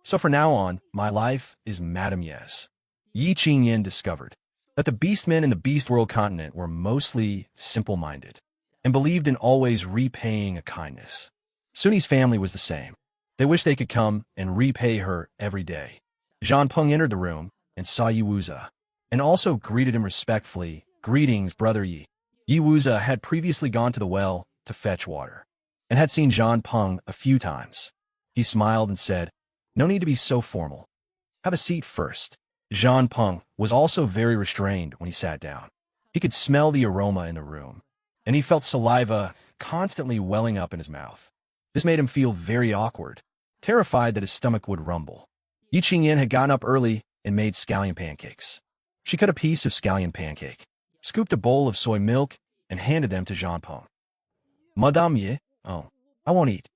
So from now on, my life is Madam Yi's. Yi Qingyin discovered that the beastmen in the Beast World continent were mostly simple-minded and believed in always repaying a kindness. Suni's family was the same. They wished they could come and repay her every day. Zhang Peng entered the room and saw Yiwuza, and also greeted him respectfully. Greetings, Brother Yi. Yiwuza had previously gone to the well to fetch water, and had seen Zhang Peng a few times. He smiled and said, no need to be so formal. Have a seat first. Zhang Peng was also very restrained when he sat down. He could smell the aroma in the room, and he felt saliva constantly welling up in his mouth. This made him feel very awkward, terrified that his stomach would rumble. Yi Qingyin had gotten up early and made scallion pancakes. She cut a piece of scallion pancake, scooped a bowl of soy milk, and handed them to Zhang Peng. Madame Yi, oh, I won't eat.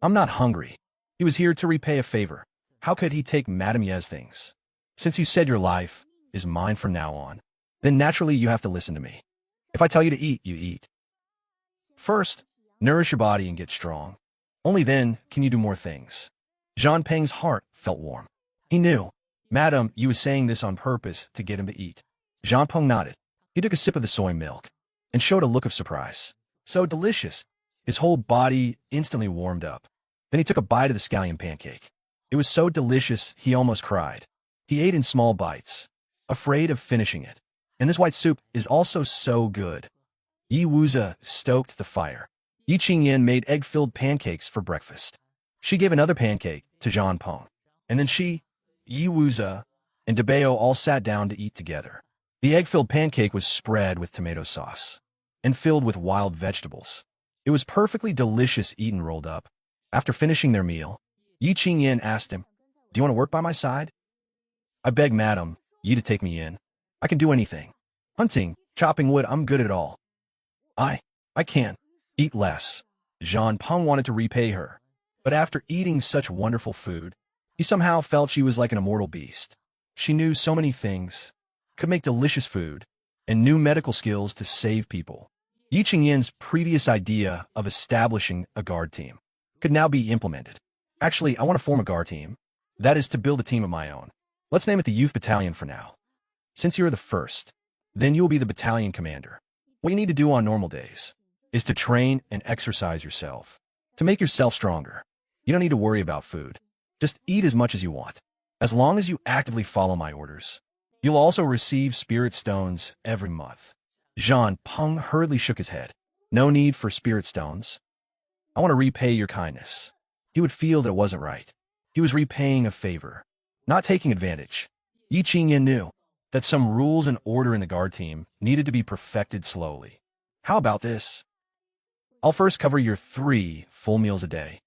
I'm not hungry. He was here to repay a favor. How could he take Madame Yi's things? Since you said your life is mine from now on, then naturally you have to listen to me. If I tell you to eat, you eat. First, nourish your body and get strong. Only then can you do more things. Zhang Peng's heart felt warm. He knew, Madam, you was saying this on purpose to get him to eat. Zhang Peng nodded. He took a sip of the soy milk and showed a look of surprise. So delicious. His whole body instantly warmed up. Then he took a bite of the scallion pancake. It was so delicious he almost cried. He ate in small bites, afraid of finishing it. And this white soup is also so good. Yiwuza stoked the fire. Yi Qingyin made egg-filled pancakes for breakfast. She gave another pancake to Zhang Peng. And then she, Yiwuza, and Debeo all sat down to eat together. The egg-filled pancake was spread with tomato sauce and filled with wild vegetables. It was perfectly delicious eaten rolled up. After finishing their meal, Yi Qingyin asked him, do you want to work by my side? I beg Madam Yi to take me in. I can do anything. Hunting, chopping wood, I'm good at all. I can't. Eat less. Zhang Peng wanted to repay her, but after eating such wonderful food, he somehow felt she was like an immortal beast. She knew so many things, could make delicious food, and knew medical skills to save people. Yi Qingyin's previous idea of establishing a guard team could now be implemented. Actually, I want to form a guard team. That is to build a team of my own. Let's name it the Youth Battalion for now. Since you're the first, then you will be the battalion commander. What you need to do on normal days is to train and exercise yourself to make yourself stronger. You don't need to worry about food. Just eat as much as you want. As long as you actively follow my orders, you'll also receive spirit stones every month. Zhang Peng hurriedly shook his head. No need for spirit stones. I want to repay your kindness. He would feel that it wasn't right. He was repaying a favor, not taking advantage. Yi Qingyin knew that some rules and order in the guard team needed to be perfected slowly. How about this? I'll first cover your 3 full meals a day,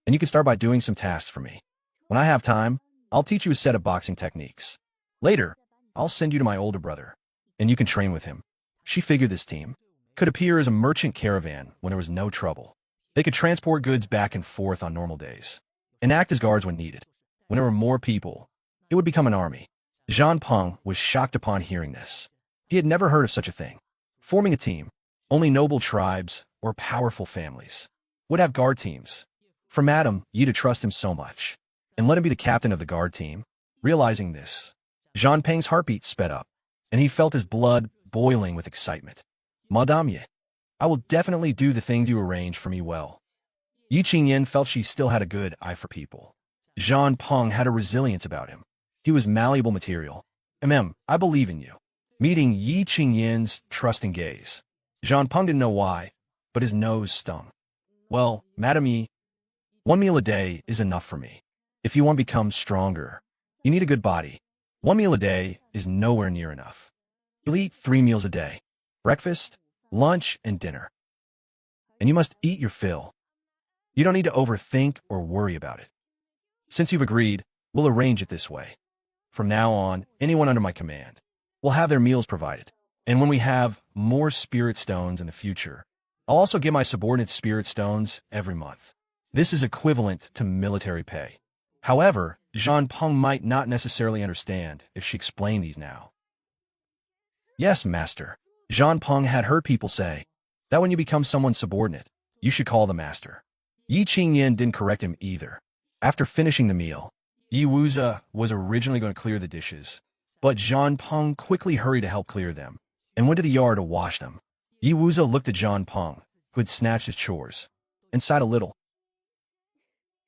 and you can start by doing some tasks for me. When I have time, I'll teach you a set of boxing techniques. Later, I'll send you to my older brother, and you can train with him. She figured this team could appear as a merchant caravan when there was no trouble. They could transport goods back and forth on normal days, and act as guards when needed. When there were more people, it would become an army. Zhang Peng was shocked upon hearing this. He had never heard of such a thing. Forming a team, only noble tribes or powerful families would have guard teams. For Madame Yi to trust him so much, and let him be the captain of the guard team, realizing this, Zhang Peng's heartbeat sped up, and he felt his blood boiling with excitement. Madame Yi, I will definitely do the things you arrange for me well. Yi Qingyan felt she still had a good eye for people. Zhang Peng had a resilience about him. He was malleable material. I believe in you. Meeting Yi Qingyan's trusting gaze, Zhang Peng didn't know why, but his nose stung. Well, Madame Yi, 1 meal a day is enough for me. If you want to become stronger, you need a good body. 1 meal a day is nowhere near enough. You'll eat 3 meals a day, breakfast, lunch, and dinner. And you must eat your fill. You don't need to overthink or worry about it. Since you've agreed, we'll arrange it this way. From now on, anyone under my command will have their meals provided. And when we have more spirit stones in the future, I'll also give my subordinates spirit stones every month. This is equivalent to military pay. However, Zhang Peng might not necessarily understand if she explained these now. Yes, master. Zhang Peng had heard people say that when you become someone's subordinate, you should call the master. Yi Qingyan didn't correct him either. After finishing the meal, Yi Wuzi was originally going to clear the dishes, but Zhang Peng quickly hurried to help clear them and went to the yard to wash them. Yi Wuzi looked at Zhang Peng, who had snatched his chores, and sighed a little.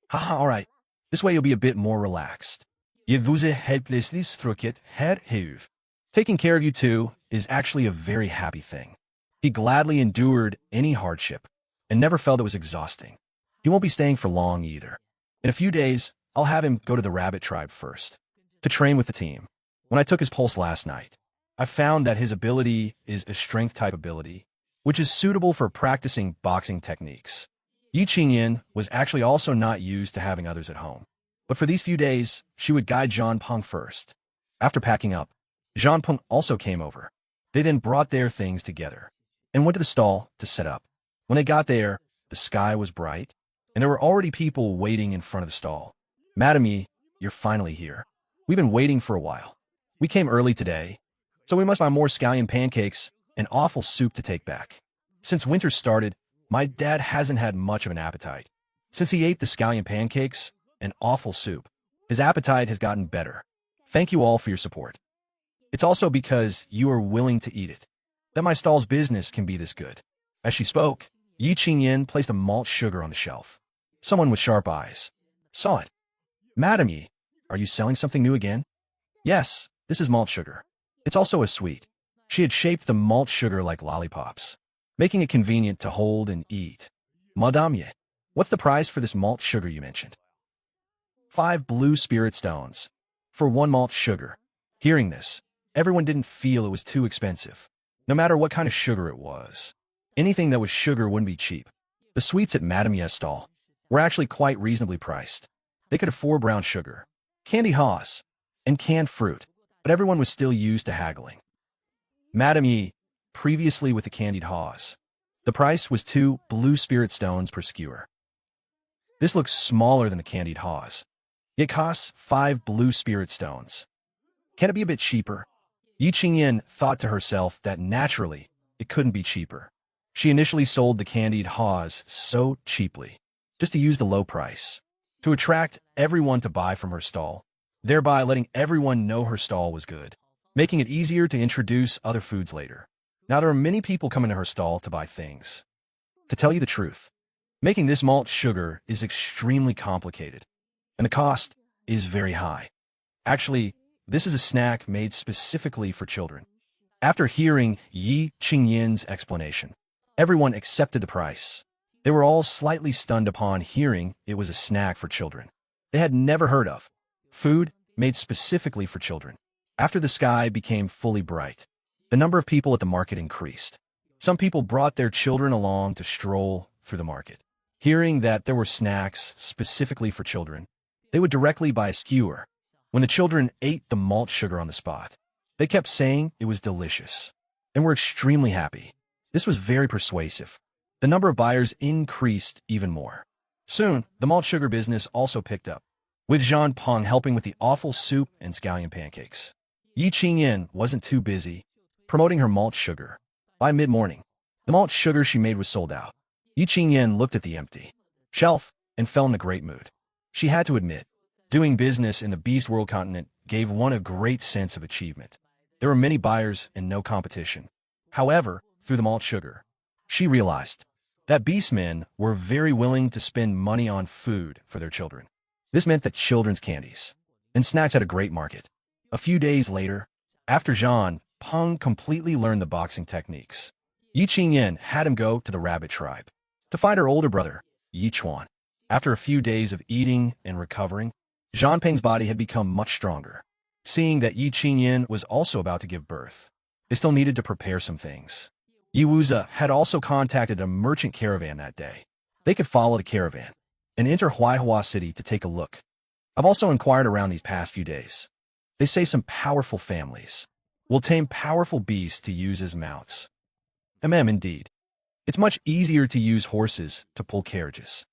Haha, all right. This way you'll be a bit more relaxed. Yi Wuzi helplessly struck it head heave. Taking care of you two is actually a very happy thing. He gladly endured any hardship and never felt it was exhausting. He won't be staying for long either. In a few days, I'll have him go to the rabbit tribe first, to train with the team. When I took his pulse last night, I found that his ability is a strength-type ability, which is suitable for practicing boxing techniques. Yi Qingyan was actually also not used to having others at home, but for these few days, she would guide Zhang Peng first. After packing up, Zhang Peng also came over. They then brought their things together and went to the stall to set up. When they got there, the sky was bright, and there were already people waiting in front of the stall. Madame Yi, you're finally here. We've been waiting for a while. We came early today, so we must buy more scallion pancakes and awful soup to take back. Since winter started, my dad hasn't had much of an appetite. Since he ate the scallion pancakes and awful soup, his appetite has gotten better. Thank you all for your support. It's also because you are willing to eat it that my stall's business can be this good. As she spoke, Yi Qingyan placed a malt sugar on the shelf. Someone with sharp eyes saw it. Madame Yi, are you selling something new again? Yes, this is malt sugar. It's also a sweet. She had shaped the malt sugar like lollipops, making it convenient to hold and eat. Madame Yi, what's the price for this malt sugar you mentioned? 5 blue spirit stones for 1 malt sugar. Hearing this, everyone didn't feel it was too expensive. No matter what kind of sugar it was, anything that was sugar wouldn't be cheap. The sweets at Madame Yi's stall were actually quite reasonably priced. They could afford brown sugar, candy haws, and canned fruit, but everyone was still used to haggling. Madame Yi, previously with the candied haws, the price was 2 blue spirit stones per skewer. This looks smaller than the candied haws. It costs 5 blue spirit stones. Can it be a bit cheaper? Yi Qingyan thought to herself that naturally it couldn't be cheaper. She initially sold the candied haws so cheaply, just to use the low price, to attract everyone to buy from her stall, thereby letting everyone know her stall was good, making it easier to introduce other foods later. Now there are many people coming to her stall to buy things. To tell you the truth, making this malt sugar is extremely complicated, and the cost is very high. Actually, this is a snack made specifically for children. After hearing Yi Qingyan's explanation, everyone accepted the price. They were all slightly stunned upon hearing it was a snack for children. They had never heard of food made specifically for children. After the sky became fully bright, the number of people at the market increased. Some people brought their children along to stroll through the market. Hearing that there were snacks specifically for children, they would directly buy a skewer. When the children ate the malt sugar on the spot, they kept saying it was delicious and were extremely happy. This was very persuasive. The number of buyers increased even more. Soon, the malt sugar business also picked up, with Jean Peng helping with the awful soup and scallion pancakes. Yi Qingyan wasn't too busy promoting her malt sugar. By mid-morning, the malt sugar she made was sold out. Yi Qingyan looked at the empty shelf and fell in a great mood. She had to admit, doing business in the Beast World continent gave one a great sense of achievement. There were many buyers and no competition. However, through the malt sugar, she realized that beastmen were very willing to spend money on food for their children. This meant that children's candies and snacks had a great market. A few days later, after Jean Peng completely learned the boxing techniques, Yi Qingyan had him go to the rabbit tribe to find her older brother, Yi Chuan. After a few days of eating and recovering, Jean Peng's body had become much stronger. Seeing that Yi Qingyan was also about to give birth, they still needed to prepare some things. Yi Wuzi had also contacted a merchant caravan that day. They could follow the caravan and enter Huaihua City to take a look. I've also inquired around these past few days. They say some powerful families will tame powerful beasts to use as mounts. Indeed. It's much easier to use horses to pull carriages.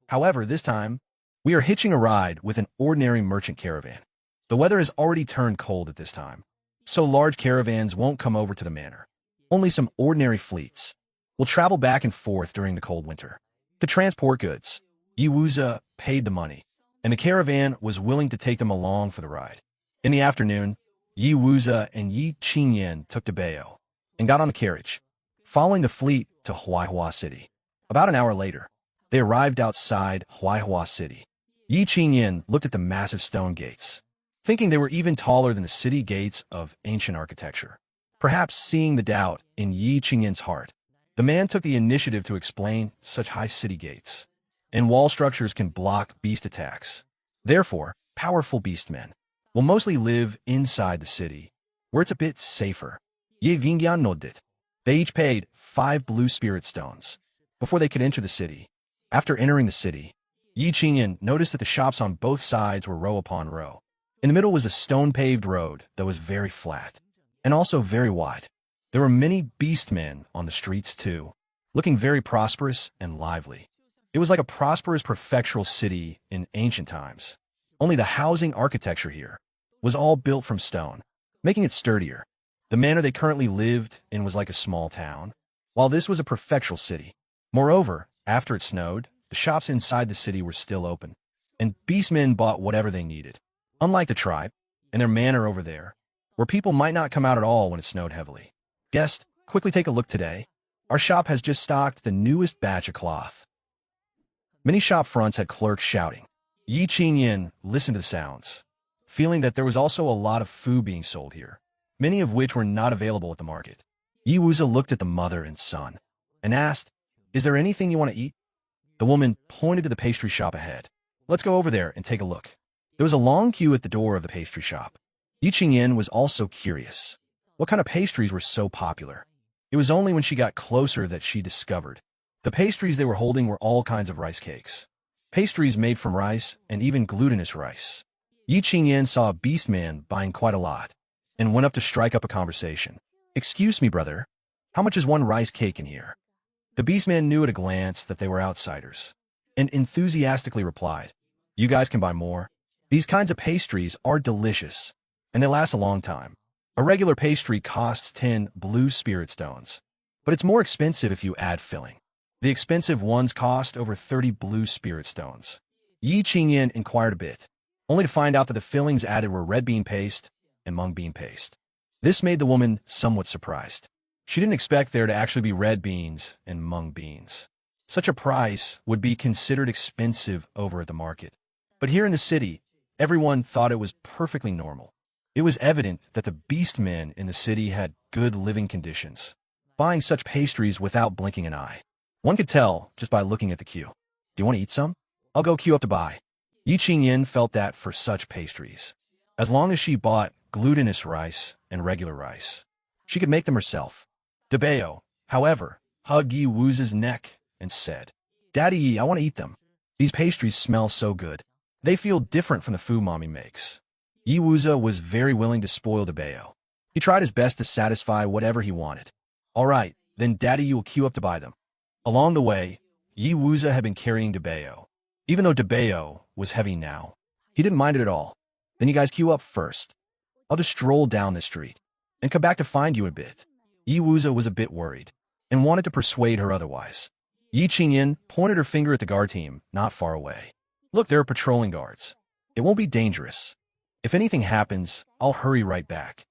However, this time, we are hitching a ride with an ordinary merchant caravan. The weather has already turned cold at this time, so large caravans won't come over to the manor. Only some ordinary fleets will travel back and forth during the cold winter to transport goods. Yi Wuzi paid the money, and the caravan was willing to take them along for the ride. In the afternoon, Yi Wuzi and Yi Qingyan took to Bayo and got on the carriage, following the fleet to Huaihua City. About an hour later, they arrived outside Huaihua City. Yi Qingyan looked at the massive stone gates, thinking they were even taller than the city gates of ancient architecture. Perhaps seeing the doubt in Yi Qingyan's heart, the man took the initiative to explain such high city gates and wall structures can block beast attacks. Therefore, powerful beastmen will mostly live inside the city, where it's a bit safer. Ye Vingyan nodded. They each paid 5 blue spirit stones before they could enter the city. After entering the city, Yi Qingyan noticed that the shops on both sides were row upon row. In the middle was a stone-paved road that was very flat and also very wide. There were many beastmen on the streets too, looking very prosperous and lively. It was like a prosperous prefectural city in ancient times. Only the housing architecture here was all built from stone, making it sturdier. The manor they currently lived in was like a small town, while this was a prefectural city. Moreover, after it snowed, the shops inside the city were still open, and beastmen bought whatever they needed. Unlike the tribe and their manor over there, where people might not come out at all when it snowed heavily. Guest, quickly take a look today. Our shop has just stocked the newest batch of cloth. Many shop fronts had clerks shouting. Yi Qingyan listened to the sounds, feeling that there was also a lot of food being sold here, many of which were not available at the market. Yi Wuzi looked at the mother and son and asked, "Is there anything you want to eat?" The woman pointed to the pastry shop ahead. "Let's go over there and take a look." There was a long queue at the door of the pastry shop. Yi Qingyan was also curious. What kind of pastries were so popular? It was only when she got closer that she discovered the pastries they were holding were all kinds of rice cakes. Pastries made from rice and even glutinous rice. Yi Qingyan saw a beastman buying quite a lot and went up to strike up a conversation. "Excuse me, brother. How much is one rice cake in here?" The beastman knew at a glance that they were outsiders and enthusiastically replied, "You guys can buy more. These kinds of pastries are delicious, and they last a long time. A regular pastry costs 10 blue spirit stones, but it's more expensive if you add filling. The expensive ones cost over 30 blue spirit stones." Yi Qingyan inquired a bit, only to find out that the fillings added were red bean paste and mung bean paste. This made the woman somewhat surprised. She didn't expect there to actually be red beans and mung beans. Such a price would be considered expensive over at the market. But here in the city, everyone thought it was perfectly normal. It was evident that the beastmen in the city had good living conditions, buying such pastries without blinking an eye. One could tell just by looking at the queue. "Do you want to eat some? I'll go queue up to buy." Yi Qingyan felt that for such pastries, as long as she bought glutinous rice and regular rice, she could make them herself. Debeo, however, hugged Yi Wuzi's neck and said, "Daddy Yi, I want to eat them. These pastries smell so good. They feel different from the food Mommy makes." Yi Wuzi was very willing to spoil Debeo. He tried his best to satisfy whatever he wanted. All right, then Daddy you will queue up to buy them. Along the way, Yi Wuza had been carrying Debeo. Even though Debeo was heavy now, he didn't mind it at all. Then you guys queue up first. I'll just stroll down the street and come back to find you a bit. Yi Wuza was a bit worried and wanted to persuade her otherwise. Yi Qingyan pointed her finger at the guard team not far away. Look, there are patrolling guards. It won't be dangerous. If anything happens, I'll hurry right back.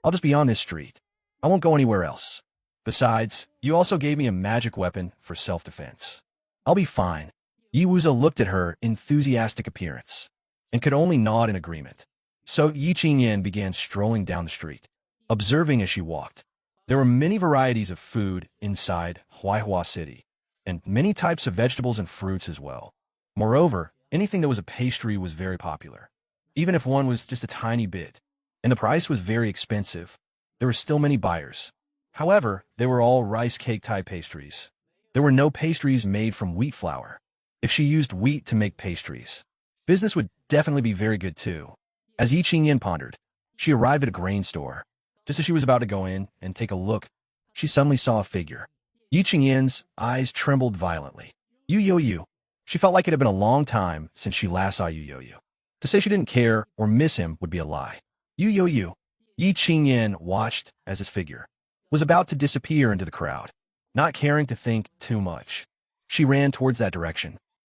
I'll just be on this street. I won't go anywhere else. Besides, you also gave me a magic weapon for self-defense. I'll be fine. Yi Wuza looked at her enthusiastic appearance and could only nod in agreement. So Yi Qingyan began strolling down the street, observing as she walked. There were many varieties of food inside Huaihua City, and many types of vegetables and fruits as well. Moreover, anything that was a pastry was very popular, even if one was just a tiny bit, and the price was very expensive. There were still many buyers. However, they were all rice cake-type pastries. There were no pastries made from wheat flour. If she used wheat to make pastries, business would definitely be very good too. As Yi Qingyan pondered, she arrived at a grain store. Just as she was about to go in and take a look, she suddenly saw a figure. Yi Qingyan's eyes trembled violently. Yu Yo. She felt like it had been a long time since she last saw Yu Yo. To say she didn't care or miss him would be a lie. Yu Yo. Yi Qingyan watched as his figure was about to disappear into the crowd. Not caring to think too much, she ran towards that direction.